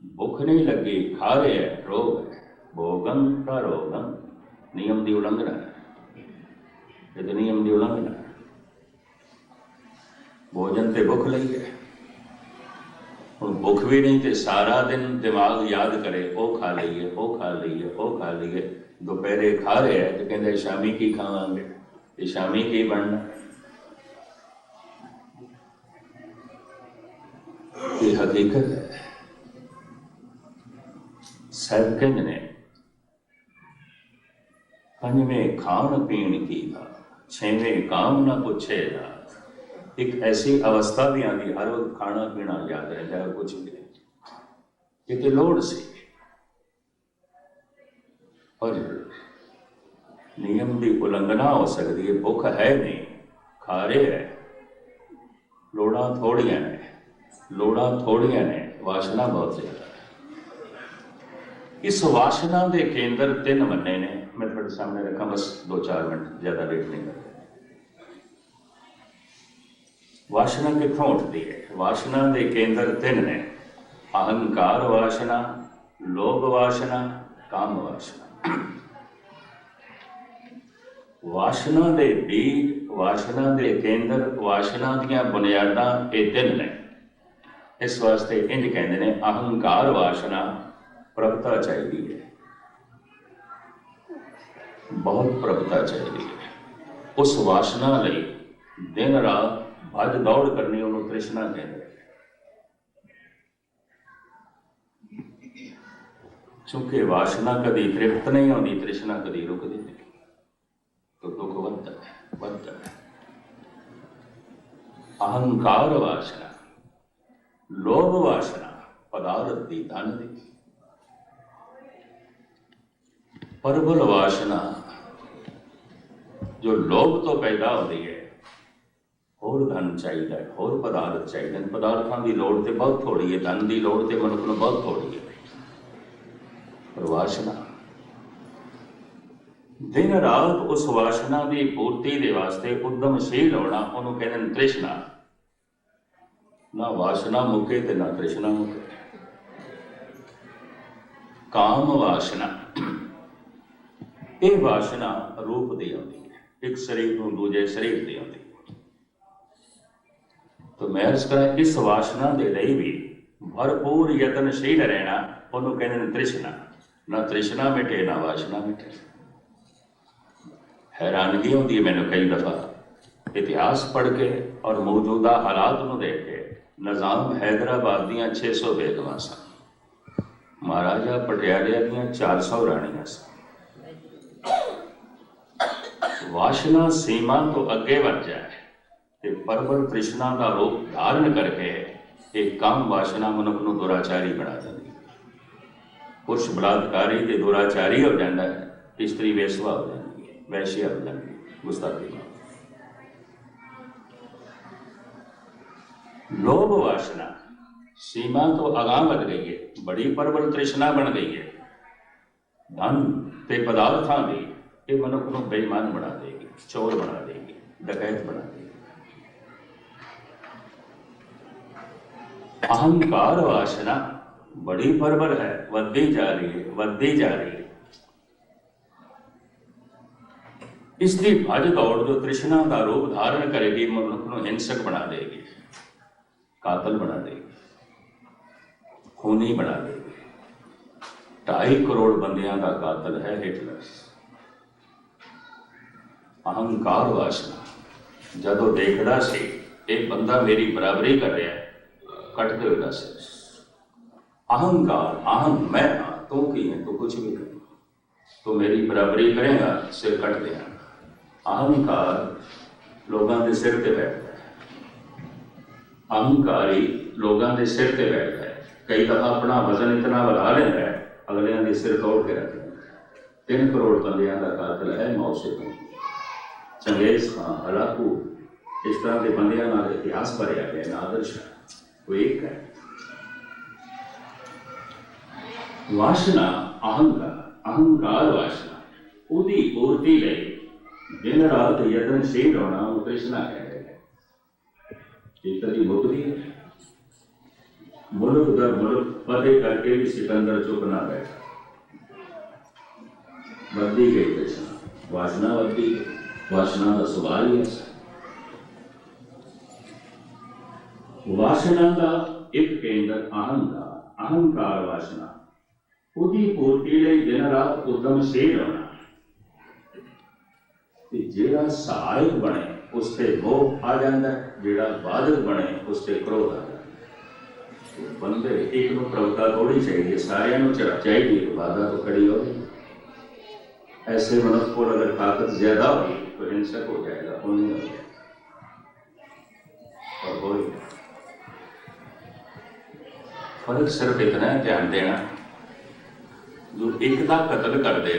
[SPEAKER 1] भुख नहीं लगी, खा रहे है, रोग है। भोगन का रोगन, नियम की उल्लंघना है, ये तो नियम की उल्लंघना है। भोजन ते भुख लगी है, और भुख भी नहीं तो सारा दिन दिमाग याद करे, वो खा लीए, वो खा लीए, वो खा लीए। दोपहरे खा रहे हैं तो कहते शामी की खावांगे, ये शामी की बनना, ये हकीकत है। साहब कहते ने, पंजवें खान पीण की बात, छेवें काम न पूछे जात। एक ऐसी अवस्था भी आती, हर वक्त खाना पीना याद रहता है, कुछ भी नहीं, ये तो लोड़ सी, पर नियम की उल्लंघना हो सकती है। भुख है नहीं, खा रहे है, लोड़ा थोड़ियां ने, लोड़ा थोड़ियां ने, वासना बहुत ज्यादा है। इस वासना के केंद्र 3 मन्ने ने, मैं थोड़े सामने रखा, बस 2-4 मिनट, ज्यादा वेट नहीं करते। वासना कितों उठती है? वासना के केंद्र 3 ने, अहंकार वासना, लोभ वासना, काम वासना। वासना के बीज, वासना के केंद्र, वासना दीयां बुनियादां ये 3 ने। इस वास्ते इंज कहते हैं, अहंकार वासना प्रभुता चाहिए है, बहुत प्रभुता चाहिए है। उस वासना लई दिन रात भज दौड़ करनी, उन्होंने तृष्णा कहते हैं। चूंकि वासना कभी तृप्त नहीं होती, तृष्णा कभी रुकती नहीं, तो दुख बढ़ता है, बढ़ता है। अहंकार वासना, लोभ वासना, पदार्थ की, धन की। प्रबल वासना जो लोभ तो पैदा होती है, होर धन चाहिए, होर पदार्थ चाहिए। पदार्थों की लोड़ तो बहुत थोड़ी है, धन की लोड़ तो मनुष्य को बहुत थोड़ी है, पर वासना दिन रात उस वासना की पूर्ति के वास्ते उद्यमशील होना, उन्होंने कहते हैं तृष्णा। ना वासना मुके ते ना तृष्णा मुके। काम वासना, ये वासना रूप दी आती है, एक शरीर को दूजे शरीर दी आती है। तो मैं अर्ज करा इस वासना दे लिए भी भरपूर यतनशील रहना, उन्होंने कहते हैं तृष्णा। ना तृष्णा मिटे ना वासना मिटे। हैरानगी होती है मैंने कई दफा इतिहास पढ़ के और मौजूदा हालात को देख के। निजाम हैदराबाद दियां 600 बेगमां सन, महाराजा पटियाले दियां 400 राणियां सन। वासना सीमा तो अगे बढ़ जाए ते परबल तृष्णा का रूप धारण करके एक काम वासना मनुख को दुराचारी बना देती। पुरुष बलात्कारी ते दुराचारी हो जाता है, स्त्री वेसवा हो जाती है, वैश्या हो जाती है, गुस्ताखी। लोभ वासना सीमा तो अगां बढ़ गई है, बड़ी प्रबल तृष्णा बन गई है। धन ते पदार्थां दी ये मनुख को बेईमान बना देगी, चोर बना देगी, डकैत बना देगी। अहंकार वासना बड़ी प्रबल है, बढ़ती जा रही है, बढ़ती जा रही है। इसकी भज दौड़ जो तृष्णा का रूप धारण करेगी, मनुख को हिंसक बना देगी, कातल बना देगी, खूनी बना देगी। 2.5 करोड़ बंदियां का कातल है हिटलर। अहंकार वासना जदों देखदा सी एक बंदा मेरी बराबरी कर रहा है, कटते हुए दस अहंकार, अहम मैं हाँ, तू की है, तू कुछ भी नहीं, तो मेरी बराबरी करेगा सिर कट देगा। अहंकार लोगों के सिर पे बैठता है, अहंकारी लोगों के सिर पे बैठता है। कई दफा अपना वजन इतना बढ़ा लेता है, अगलियां के सिर तोड़ के रखता है। 3 करोड़ बंदियां का कातल है मौ से कम। चंगेज खां, हलाकू, इस तरह के बंदियां ना इतिहास भरिया गया, आदर्श वो एक है। वासना अहंकार, अहंकार वासना उदी पूर्ति ले दिन रात यत्नशील होना वो तृष्णा कह रहे हैं। एक तरह की मुक्ति है। मुल्क दर मुल्क फतेह करके भी सिकंदर चुप ना बैठा। बढ़ती गई तृष्णा, वासना बढ़ती गई, वासना का स्वभाव ही ऐसा। वासना का एक केंद्र अहंकार, अहंकार वासना उदी पूर्ति लिए दिन रात उद्यमशील होना। जेड़ा सहायक बने उस पर मोह आ जाता है, जेड़ा बाधक बने उस पर क्रोध आ जाता है। तो बंदे एक को प्रभुता थोड़ी चाहिए, सारिया चाहिए, बाधा तो खड़ी हो। ऐसे मनुष्य को अगर ताकत ज्यादा होगी तो हिंसक हो जाएगा, उन्हें हो जाएगा और हो ही। फर्क सिर्फ इतना है, ध्यान देना, जो एक का कतल कर दे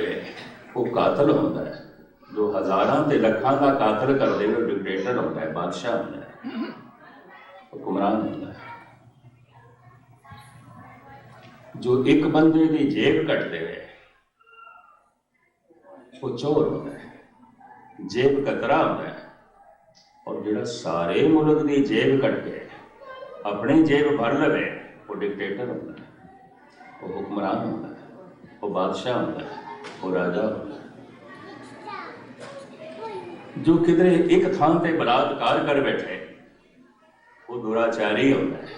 [SPEAKER 1] वो कातल होता है, जो हजारों ते लखां का कातल कर दे वो डिक्टेटर होता है, बादशाह होता है, हुक्मरान होता है। जो एक बंदे की जेब कट दे वो चोर होता है, जेब कतरा होता है। और जो सारे मुल्क की जेब कट के अपनी जेब भर लवे वो डिक्टेटर होता है, वो हुक्मरान होता है, वो बादशाह होता है, वो राजा होता है। जो किधरे एक थान से बलात्कार कर बैठे वो दुराचारी होता है।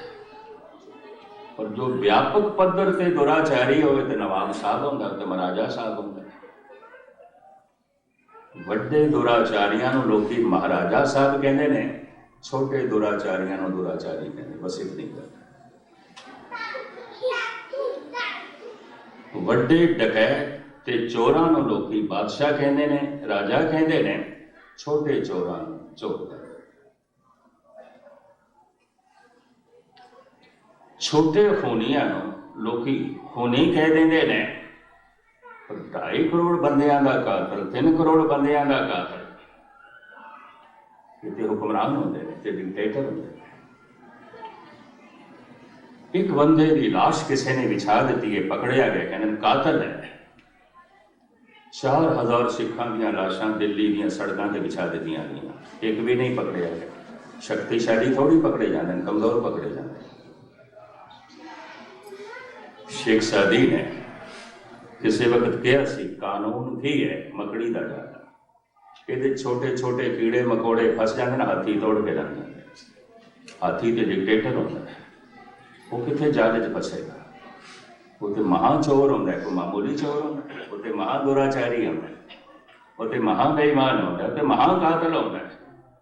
[SPEAKER 1] और जो व्यापक पद्धर से दुराचारी हो तो नवाब साहब होता है, तो महाराजा साहब होता है। वड्डे दुराचारियां नूं लोकी महाराजा साहब कहते हैं, छोटे दुराचारियां नूं दुराचारी कहते। बस इतनी गल। वड्डे डकैत ते चोरां नूं लोकी बादशाह कहते हैं, राजा कहते हैं, छोटे चोरां नूं चोर। छोटे खूनियां नूं लोकी खूनी कह देंदे ने। 2.5 करोड़ बंदियां का कातल, 3 करोड़ बंदियां का कातल, इतने हुक्मरान होंदे ने, इतने डिक्टेटर होंदे ने। एक बंदे की लाश किसी ने बिछा दी है, पकड़िया गया, कहने कातल है। 4000 सिखां दी लाशां दिल्ली दी सड़कों से बिछा दी गई, एक भी नहीं पकड़िया गया। शक्तिशाली थोड़ी पकड़े जाते हैं, कमजोर पकड़े जाते हैं। शेख सादी ने किसी वक्त कहा सी, कानून की है मकड़ी का जाला, ये छोटे छोटे कीड़े मकोड़े फस जाते ना, हाथी तोड़ के लग जाते। हाथी तो डिक्टेटर होता है, वो कितने जाले च फसेगा? वो तो महाचोर होता है, कोई मामूली चोर होता है? वो तो महादुराचारी होता है, वो तो महाबेईमान होता है, तो महाकातल होता है।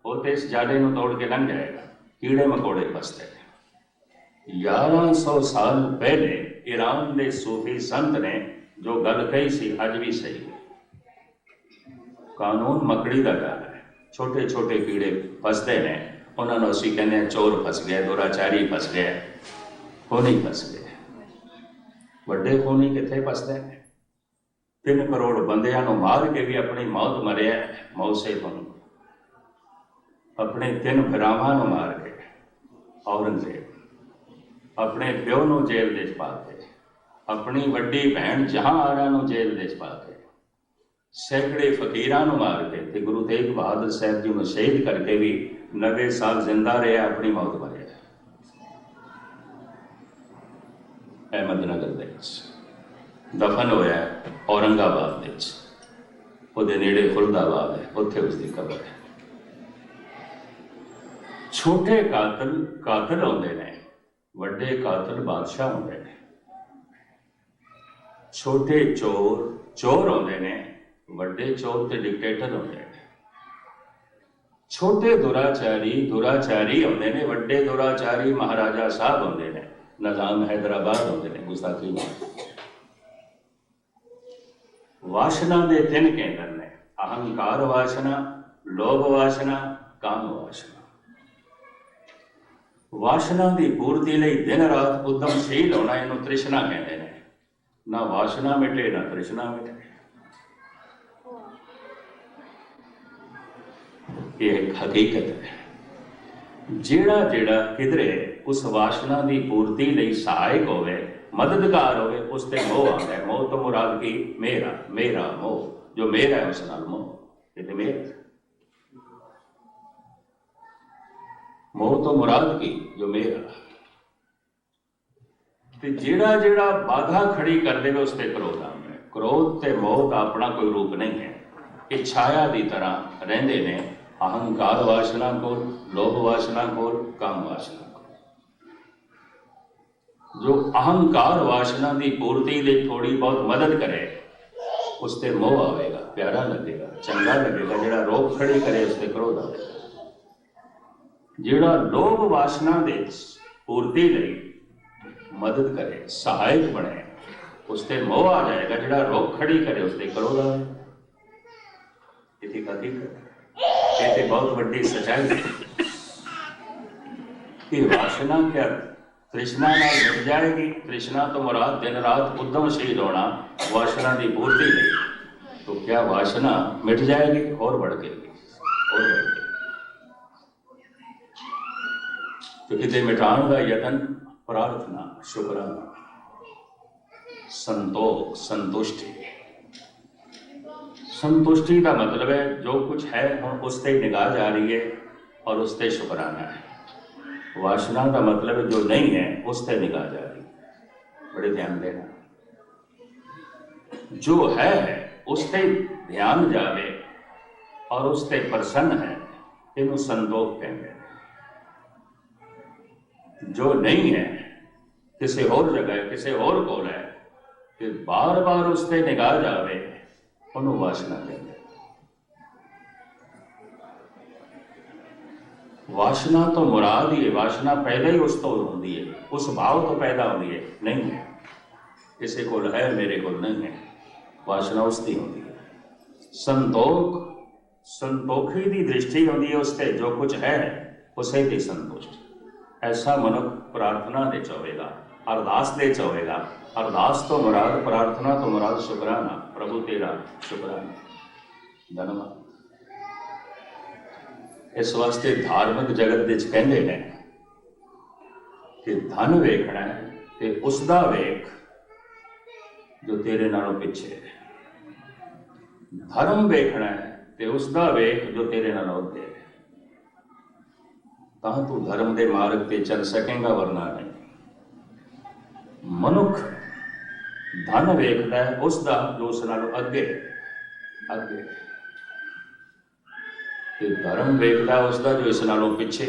[SPEAKER 1] वो तो इस जाले को तोड़ के लंघ जाएगा। कीड़े मकोड़े फसते हैं। 1100 साल पहले ईरान के सूफी संत ने जो गल कही सी, अज भी सही है। कानून मकड़ी का जाल है, छोटे छोटे कीड़े फसते हैं, उन्होंने असी कहने चोर फस गए, दुराचारी फस गए, खूनी फस गए। वड्डे खूनी कितने फसते हैं? 3 करोड़ बंदियां मार के भी अपनी मौत मरिया, मौत से तुम अपने 3 भरावां मार के, औरंगजेब अपने प्यो नूं जेल दे पा के, अपनी वड्डी भैन जहांआरा नूं जेल दे पा के, सैकड़े फकीरां नूं मार के, ते गुरु तेग बहादुर साहब जी नूं शहीद करके भी 90 साल जिंदा रहा, अपनी मौत मरिया। अहमदनगर दे दफन होया औरंगाबाद दे, उहदे नेड़े खुलदाबाद है, उत्थे उसकी कबर है। छोटे कातल कातल होंदे ने, वड्डे कातल बादशाह होंदे ने। छोटे चोर चोर होंदे ने, वड्डे चोर ते डिक्टेटर होंदे ने। छोटे दुराचारी दुराचारी होंदे ने, वड्डे दुराचारी महाराजा साहब होंदे ने, निजाम हैदराबाद होंदे ने, गुस्ताखी मार। वासना दे 3 केंद्र ने, अहंकार वासना, लोभ वासना, काम वासना। वासना की पूर्ति लई दिन रात उद्यमशील होना, इनू तृष्णा कहते हैं। ना वासना मिटे ना तृष्णा मिटे, ये एक हकीकत है। जेड़ा जेड़ा किधरे उस वासना की पूर्ति लई सहायक होवे, मददगार होवे, उस ते मोह आता है। मोह तो मुराद की मेरा मेरा मोह, जो मेरा है उस नाल मोह, ये तो मेरा। मोह तो मुराद की जो मेरा, ते जेड़ा जेड़ा बाधा खड़ी कर देवे उस ते क्रोध आंदा है। क्रोध ते मोह का अपना कोई रूप नहीं है, ये छाया की तरह रहंदे ने। अहंकार वासना को, लोभ वासना को, काम वासना को। जो अहंकार वासना की पूर्ति लिए थोड़ी बहुत मदद करे, उससे मोह आएगा, प्यारा लगेगा, चंगा लगेगा। जेड़ा रोक खड़ी करे उससे क्रोध आएगा। जेड़ा लोभ वासना दे पूर्ति लिए मदद करे, सहायक बने, उससे मोह आ जाएगा। जेड़ा रोक खड़ी करे उससे क्रोध आएगा। ये बहुत बड़ी सच्चाई है कि वासना क्या तृष्णा नाल मिट जाएगी। तृष्णा तो मुराद दिन रात उद्यमशील होना, वासना की पूर्ति नहीं। तो क्या वासना मिट जाएगी? और बढ़ गई, और बढ़ गई। तो इसे मिटाने का यत्न, प्रार्थना, शुक्राना, संतोष, संतुष्टि। संतुष्टि का मतलब है जो कुछ है हम उस पर निगाह जा रही है और उस पर शुक्राना है। वासना का मतलब है जो नहीं है उस पर निगाह जा रही है। बड़े ध्यान देना, जो है उस पर ध्यान जावे और उस पर प्रसन्न है, इन संतोष कहेंगे। जो नहीं है किसी और जगह, किसी और कोल है, कि बार बार उस पर निगाह जावे, उन्होंने वासना कहेंगे। वासना तो मुराद ही है, वासना पहले ही उस तो होती है, उस भाव तो पैदा होती है। नहीं है किसी को है, मेरे को नहीं है, वासना उसकी होती है। संतोख, संतोखी की दृष्टि होती है उससे, जो कुछ है उसे भी संतुष्ट। ऐसा मनुख प्रार्थना दे चाहेगा, अरदास दे चाहेगा। अरदास तो मुराद, प्रार्थना तो मुराद शुक्राना, प्रभु तेरा शुक्राना, धन्यवाद। इस वास्ते धार्मिक जगत विच कहंदे ने कि धन वेखना है ते उसदा वेख जो तेरे नालों पिछे है, धर्म वेखना है ते उसदा वेख जो तेरे नालों अगे है। ਤਾਂ ਤੂੰ ਧਰਮ ਦੇ ਮਾਰਗ ਤੇ ਚੱਲ ਸਕੇਗਾ, ਵਰਨਾ ਨਹੀਂ। ਮਨੁੱਖ ਧਨ ਵੇਖਦਾ ਹੈ ਉਸ ਦਾ ਜੋ ਉਸ ਨਾਲੋਂ ਅੱਗੇ ਅੱਗੇ, ਤੇ ਧਰਮ ਵੇਖਦਾ ਉਸ ਦਾ ਜੋ ਇਸ ਨਾਲੋਂ ਪਿੱਛੇ।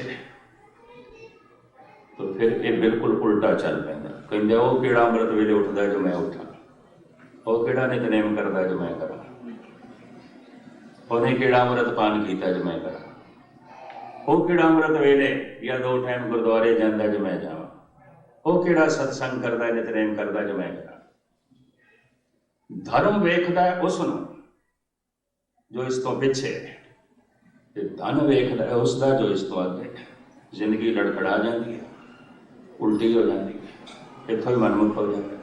[SPEAKER 1] ਤਾਂ ਫਿਰ ਇਹ ਬਿਲਕੁਲ ਉਲਟਾ ਚੱਲ ਪੈਂਦਾ। ਕਹਿੰਦੇ ਉਹ ਕਿਹੜਾ ਅੰਮ੍ਰਿਤ ਵੇਲੇ ਉੱਠਦਾ ਜੋ ਮੈਂ ਉੱਠਾਂ, ਉਹ ਕਿਹੜਾ ਨਿਤਨੇਮ ਕਰਦਾ ਜੋ ਮੈਂ ਕਰਾਂ, ਉਹਨੇ ਕਿਹੜਾ ਅੰਮ੍ਰਿਤ ਪਾਨ ਕੀਤਾ ਜੋ ਮੈਂ ਕਰਾਂ, ਉਹ ਕਿਹੜਾ ਅੰਮ੍ਰਿਤ ਵੇਲੇ ਜਾਂ 2 ਟਾਈਮ ਗੁਰਦੁਆਰੇ ਜਾਂਦਾ ਜੋ ਮੈਂ ਜਾਵਾਂ, ਉਹ ਕਿਹੜਾ ਸਤਸੰਗ ਕਰਦਾ ਨਿਤਨੇਮ ਕਰਦਾ ਜੋ ਮੈਂ ਕਰਾਂ। ਧਰਮ ਵੇਖਦਾ ਉਸ ਨੂੰ ਜੋ ਇਸ ਤੋਂ ਪਿੱਛੇ, ਤੇ ਧਨ ਵੇਖਦਾ ਉਸ ਦਾ ਜੋ ਇਸ ਤੋਂ ਅੱਗੇ। ਜ਼ਿੰਦਗੀ ਲੜਖੜਾ ਜਾਂਦੀ ਹੈ, ਉਲਟੀ ਹੋ ਜਾਂਦੀ ਹੈ, ਇੱਥੋਂ ਹੀ ਮਨਮੁਖ ਹੋ ਜਾਂਦਾ।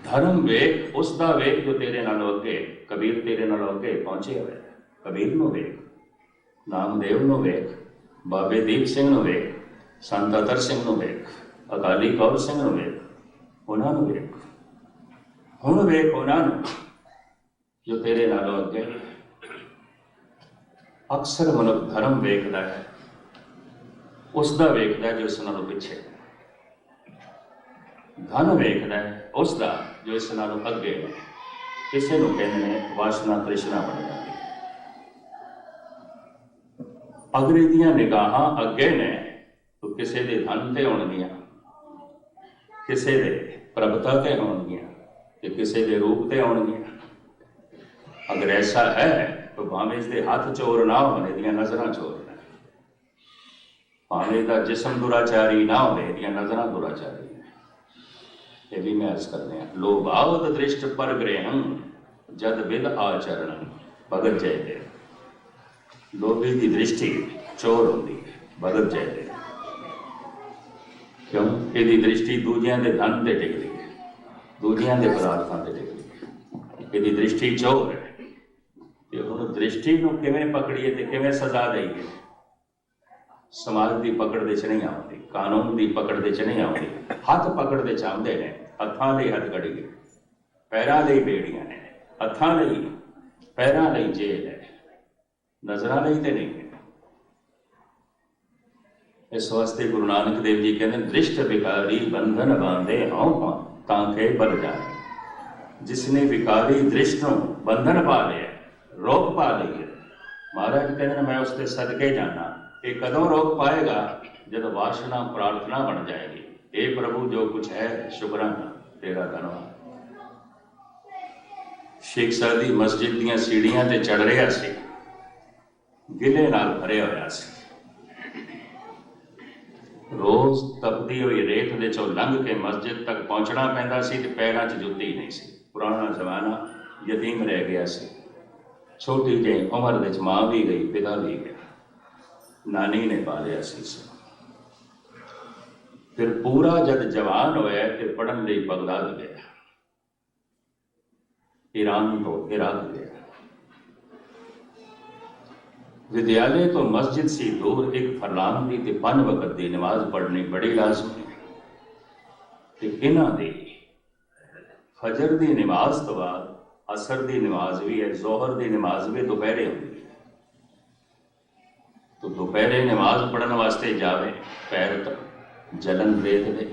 [SPEAKER 1] ਧਰਮ ਵੇਖ ਉਸ ਦਾ ਵੇਖ ਜੋ ਤੇਰੇ ਨਾਲੋਂ ਅੱਗੇ। ਕਬੀਰ ਤੇਰੇ ਨਾਲੋਂ ਅੱਗੇ ਪਹੁੰਚੇ ਹੋਏ। ਕਬੀਰ ਨੂੰ ਵੇਖ, ਨਾਮਦੇਵ ਨੂੰ ਵੇਖ, ਬਾਬੇ ਦੀਪ ਸਿੰਘ ਨੂੰ ਵੇਖ, ਸੰਤ ਅਤਰ ਸਿੰਘ ਨੂੰ ਵੇਖ, ਅਕਾਲੀ ਕੌਰ ਸਿੰਘ ਨੂੰ ਵੇਖ, ਉਹਨਾਂ ਨੂੰ ਵੇਖ। ਹੁਣ ਵੇਖ ਉਹਨਾਂ ਨੂੰ ਜੋ ਤੇਰੇ ਨਾਲੋਂ ਅੱਗੇ। ਅਕਸਰ ਮਨੁੱਖ ਧਰਮ ਵੇਖਦਾ ਹੈ ਉਸ ਦਾ ਵੇਖਦਾ ਜੋ ਇਸ ਨਾਲੋਂ ਪਿੱਛੇ। ਧਨ ਵੇਖਦਾ ਹੈ ਉਸ ਦਾ ਜੋ ਇਸ ਨਾਲੋਂ ਅੱਗੇ। ਕਿਸੇ ਨੂੰ ਕਹਿੰਦੇ ਨੇ ਵਾਸ਼ਨਾ ਤ੍ਰਿਸ਼ਨਾ ਬਣ ਜਾਂਦੀ ਹੈ। ਅਗਰ ਇਹਦੀਆਂ ਨਿਗਾਹਾਂ ਅੱਗੇ ਨੇ ਤਾਂ ਕਿਸੇ ਦੇ ਧਨ ਤੇ ਹੋਣਗੀਆਂ, ਕਿਸੇ ਦੇ ਪ੍ਰਭਤਾ ਤੇ ਹੋਣਗੀਆਂ, ਤੇ ਕਿਸੇ ਦੇ ਰੂਪ ਤੇ ਆਉਣਗੀਆਂ। ਅਗਰ ਐਸਾ ਹੈ ਤਾਂ ਭਾਵੇਂ ਇਸਦੇ ਹੱਥ ਚੋਰ ਨਾ ਹੋਣ, ਇਹਦੀਆਂ ਨਜ਼ਰਾਂ ਚੋਰ ਨੇ। ਭਾਵੇਂ ਦਾ ਜਿਸਮ ਦੁਰਾਚਾਰੀ ਨਾ ਹੋਵੇ, ਇਹਦੀਆਂ ਨਜ਼ਰਾਂ ਦੁਰਾਚਾਰੀ ਨੇ। ਇਹ ਵੀ ਮੈਂ ਅਰਜ਼ ਕਰਦੇ ਹਾਂ। ਲੋਭਾਵਤ ਦ੍ਰਿਸ਼ਟ ਪਰ ਗ੍ਰਹਿਣ ਜਦ ਵਿਦ ਆਚਰਨ ਭਗਤ ਜੈ ਦੇ। ਲੋਭੀ ਦੀ ਦ੍ਰਿਸ਼ਟੀ ਚੋਰ ਹੁੰਦੀ ਹੈ, ਭਗਤ ਜੈ ਦੇ। ਕਿਉਂ? ਇਹਦੀ ਦ੍ਰਿਸ਼ਟੀ ਦੂਜਿਆਂ ਦੇ ਧਨ ਤੇ ਟਿਕਦੀ ਹੈ, ਦੂਜਿਆਂ ਦੇ ਪਦਾਰਥਾਂ ਤੇ ਟਿਕਦੀ ਹੈ। ਇਹਦੀ ਦ੍ਰਿਸ਼ਟੀ ਚੋਰ ਹੈ। ਤੇ ਹੁਣ ਦ੍ਰਿਸ਼ਟੀ ਨੂੰ ਕਿਵੇਂ ਪਕੜੀਏ ਤੇ ਕਿਵੇਂ ਸਜ਼ਾ ਦੇਈਏ? ਸਮਾਜ ਦੀ ਪਕੜ ਦੇ 'ਚ ਨਹੀਂ ਆਉਂਦੀ, ਕਾਨੂੰਨ ਦੀ ਪਕੜ ਦੇ 'ਚ ਨਹੀਂ ਆਉਂਦੀ। ਹੱਥ ਪਕੜ ਦੇ 'ਚ ਆਉਂਦੇ ਨੇ। ਹੱਥਾਂ ਲਈ ਹੱਥਕੜੀ, ਪੈਰਾਂ ਲਈ ਬੇੜੀਆਂ ਨੇ। ਹੱਥਾਂ ਲਈ, ਪੈਰਾਂ ਲਈ ਜੇਲ੍ਹ ਹੈ, ਨਜ਼ਰਾਂ ਲਈ ਤੇ ਨਹੀਂ ਹੈ। ਇਸ ਵਾਸਤੇ ਗੁਰੂ ਨਾਨਕ ਦੇਵ ਜੀ ਕਹਿੰਦੇ ਦ੍ਰਿਸ਼ਟ ਵਿਕਾਰੀ ਬੰਧਨ ਬਾਂਧੇ ਹਉ ਤਾਂ ਕੇ ਬਲ ਜਾਏ। ਜਿਸਨੇ ਵਿਕਾਰੀ ਦ੍ਰਿਸ਼ਟ ਨੂੰ ਬੰਧਨ ਪਾ ਲਿਆ, ਰੋਕ ਪਾ ਲਈ ਹੈ, ਮਹਾਰਾਜ ਕਹਿੰਦੇ ਨੇ ਮੈਂ ਉਸ ਤੇ ਸਦਕੇ ਜਾਣਾ। ਇਹ ਕਦੋਂ ਰੋਕ ਪਾਏਗਾ? ਜਦੋਂ ਵਾਸ਼ਨਾ ਪ੍ਰਾਰਥਨਾ ਬਣ ਜਾਏਗੀ। ਇਹ ਪ੍ਰਭੂ ਜੋ ਕੁਛ ਹੈ ਸ਼ੁਕਰਾਨਾ, ਤੇਰਾ ਧੰਨਵਾਦ। ਸ਼ੇਖ ਸਾਹਿਬ ਦੀ ਮਸਜਿਦ ਦੀਆਂ ਸੀੜੀਆਂ ਤੇ ਚੜ ਰਿਹਾ ਸੀ, ਗਿਲੇ ਨਾਲ ਭਰਿਆ ਹੋਇਆ ਸੀ। ਰੋਜ਼ ਤਪਦੀ ਹੋਈ ਰੇਤ ਦੇ ਚੋਂ ਲੰਘ ਕੇ ਮਸਜਿਦ ਤੱਕ ਪਹੁੰਚਣਾ ਪੈਂਦਾ ਸੀ ਤੇ ਪੈਰਾਂ 'ਚ ਜੁੱਤੀ ਨਹੀਂ ਸੀ। ਪੁਰਾਣਾ ਜ਼ਮਾਨਾ, ਯਤੀਮ ਰਹਿ ਗਿਆ ਸੀ। ਛੋਟੀ ਜਿਹੀ ਉਮਰ ਵਿੱਚ ਮਾਂ ਵੀ ਗਈ, ਪਿਤਾ ਵੀ ਗਿਆ, ਨਾਨੀ ਨੇ ਪਾਲਿਆ ਸੀ। ਫਿਰ ਪੂਰਾ ਜਦ ਜਵਾਨ ਹੋਇਆ ਤੇ ਪੜ੍ਹਨ ਲਈ ਬਗਦਾਦ ਗਿਆ, ईरान ਤੋਂ इराक गया। विद्यालय तो मस्जिद से दूर एक फरलांग की 5 वक्त की नमाज पढ़नी बड़ी लाजमी है। इन्हों की फजर की नमाज तो बाद असर की नमाज भी है, जोहर की नमाज भी दोपहरे होती है। तो दोपहरे नमाज पढ़ने वास्ते जावे, पैर तक जलन रेत दे,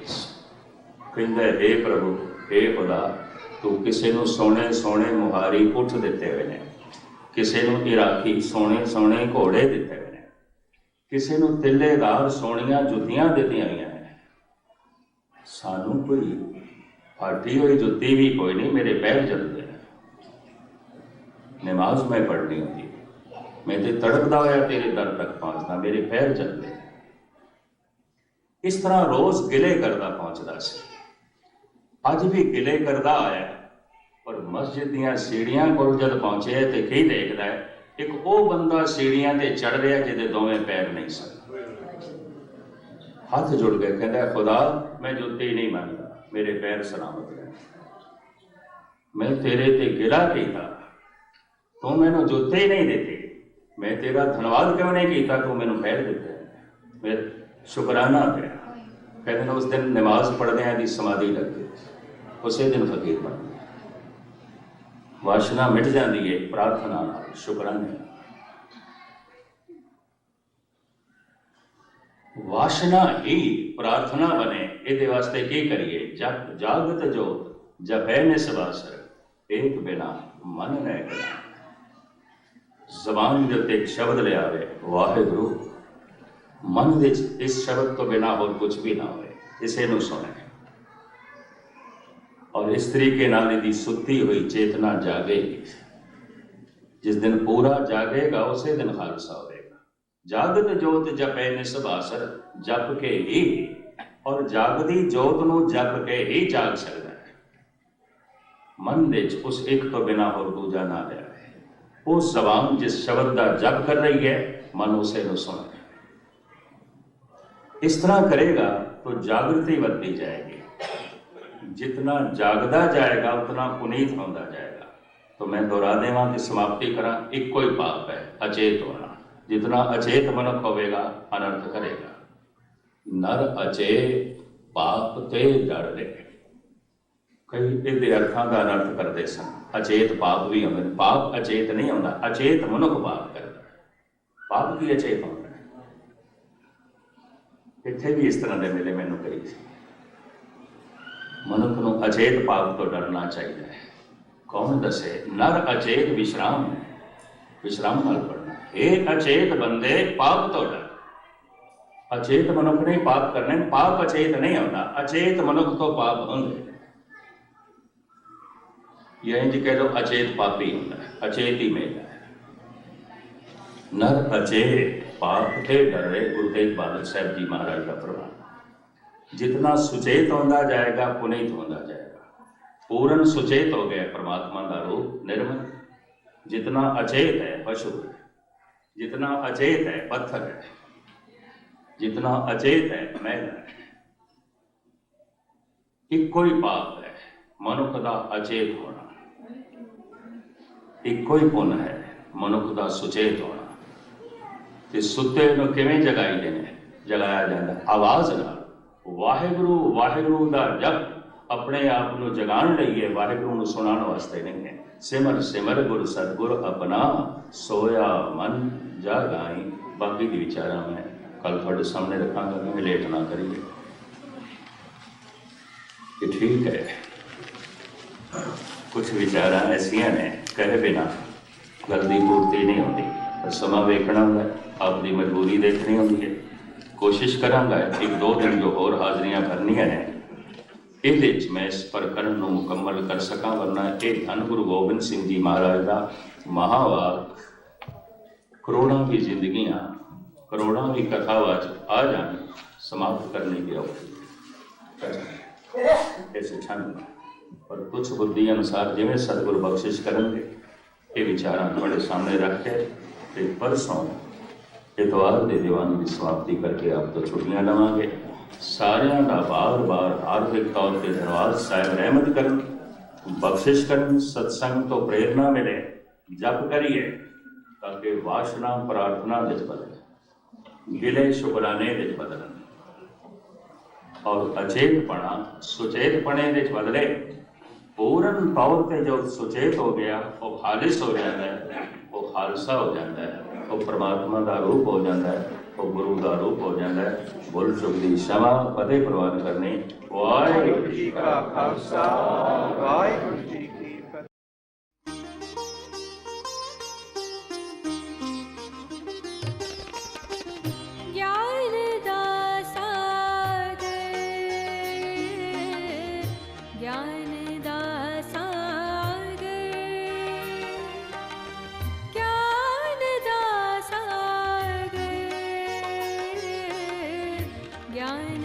[SPEAKER 1] कहता हे प्रभु हे खुदा तू किसी को सोने सोने मुहारी उठ दिते हुए ने, किसी को इराकी सोने सोने घोड़े दिते हुए ने, किसी को तिलेदार सोनिया जुत्तियां दित्तियां हुई ने। सानू कोई फाटी हुई जुत्ती भी कोई नहीं, मेरे पैर चलते हैं। नमाज मैं पढ़नी होती, मैं तो तड़पदा होया तेरे दर तक पहुंचना, मेरे पैर चलते हैं। इस तरह रोज गिले करता पहुंचता सी, अज भी गिले करता आया। और मस्जिद दियां सीढ़ियां को जब पहुंचे तो की देखता है, एक वो बंदा सीढ़ियां ते चढ़ रहा जिहदे दोवें पैर नहीं सन। हाथ जुड़ गए, कहता खुदा मैं जुत्ती नहीं मानता, मेरे पैर सलामत रहे। मैं तेरे ते गिला कीता, तू मैनू जुत्ते ही नहीं देते। मैं तेरा धन्यवाद क्यों नहीं किया, तू मैनू पैर दिते, मैं शुकराना किया। कहते उस दिन नमाज पढ़दे दी समाधि लग गई, उसे दिन फकीर बन गया। वासना मिट जाती है प्रार्थना, शुकराने। वासना ही प्रार्थना बने ये वास्ते की करिए जप जागत जोत जपै निसवासर एक बिना मन न करा। जबान के उत्ते एक शब्द ले आवे वाहिगुरु, मन विच इस शब्द तो बिना होर कुछ भी ना होए, इसे नूं सुने और इस तरीके नाल इहदी सुत्ती हुई चेतना जागेगी। जिस दिन पूरा जागेगा उसे दिन खालसा होगा। जागत जोत जपै निसवासर, जप के ही और जागदी जोत नूं जप के ही जाग सकता है। मन विच उस एक तो बिना होर दूजा ना रहा है। वो जबान जिस शब्द का जप कर रही है मन उसे नूं सुन रहा है। इस तरह करेगा तो जागृति बढ़ती जाएगी। जितना जागदा जाएगा उतना पुनीत होता जाएगा। तो मैं दोहरा देवां कि समाप्ति करा, इक्को ही पाप है अचेत होना। जितना अचेत मनुख होगा अनर्थ करेगा। नर अचेत पाप ते डर ले, कई ये अर्थों का अनर्थ करते सन। अचेत पाप भी आते, पाप अचेत नहीं आता, अचेत मनुख पाप करता है। पाप की अचेत होता है। इत्थे भी इस तरह के मिले मैनू कई मनुख को अचेत पाप तो डरना चाहिए। कौन दसे नर अचेत विश्राम, विश्राम नाल पढ़ना। हे अचेत बंदे पाप तो डर। अचेत मनुख ने पाप करने, पाप अचेत नहीं होता, अचेत मनुख तो पाप होंगे। यह इंज कह लो अचेत पापी होता है, अचेत ही मेला है। नर अचेत पाप के डरे, गुरु तेग बहादुर साहब जी महाराज का प्रभाव। जितना सुचेत होता जाएगा पुनीत होता जाएगा। पूर्ण सुचेत हो गया परमात्मा का रूप निर्मल। जितना अचेत है पशु है, जितना अचेत है पत्थर है, जितना अचेत है मैल है। इक्को ही पाप है मनुख का अचेत होना, इक्को ही पुण्य है मनुख का सुचेत होना। ते सुते नूं किवें जगाई देने, जगाया जाता आवाज़ नाल। वाहिगुरु वाहिगुरु का जप अपने आप को जगाण लई है, वाहिगुरु नूं सुनाण वास्ते नहीं है। सिमर सिमर गुर सतगुर अपना, सोया मन जागाई। बाकी की विचारा मैं कल थोड़े सामने रखांगा, मैं लेट ना करिए कि ठीक है। कुछ विचारा ऐसिया ने कहे बिना गल की पूर्ति नहीं होती, पर समा वेखना होंगे, अपनी मजबूरी देखनी होती है। कोशिश करांगा एक दो दिन जो और हाजरियां करनियां ने ये मैं इस प्रकरण को मुकम्मल कर सका, वरना ये धन गुरु गोबिंद सिंह जी महाराज का महावाक करोड़ों की जिंदगियां करोड़ों की कथावाच आ जाने, समाप्त करने की औखी ऐसे छंद और कुछ बुद्धि अनुसार जिमें सतगुरु बख्शिश करेंगे ये विचार थोड़े सामने रख के परसों इतवार के दीवान की समाप्ति करके आप तो छुट्टियां लवांगे। सारिया का बार बार हार्दिक तौर पर धन्यवाद। साहब रहमत कर बख्शिश कर, सत्संग तो प्रेरणा मिले, जप करिए ताकि वासना प्रार्थना विच बदले, गिले शुकराने विच बदलन और अचेतपना सुचेतपने विच बदले। पूर्ण तौर पर जो सुचेत हो गया वो खालिश हो जाता है, वो खालसा हो जाता है, वो परमात्मा का रूप हो जाता है, वो गुरु का रूप हो जाता है। बोल चुक दी क्षमा फतेह प्रवान करने। वाहिगुरू जी का खालसा, वाहिगुरू जी की फतेह।
[SPEAKER 2] ज्ञान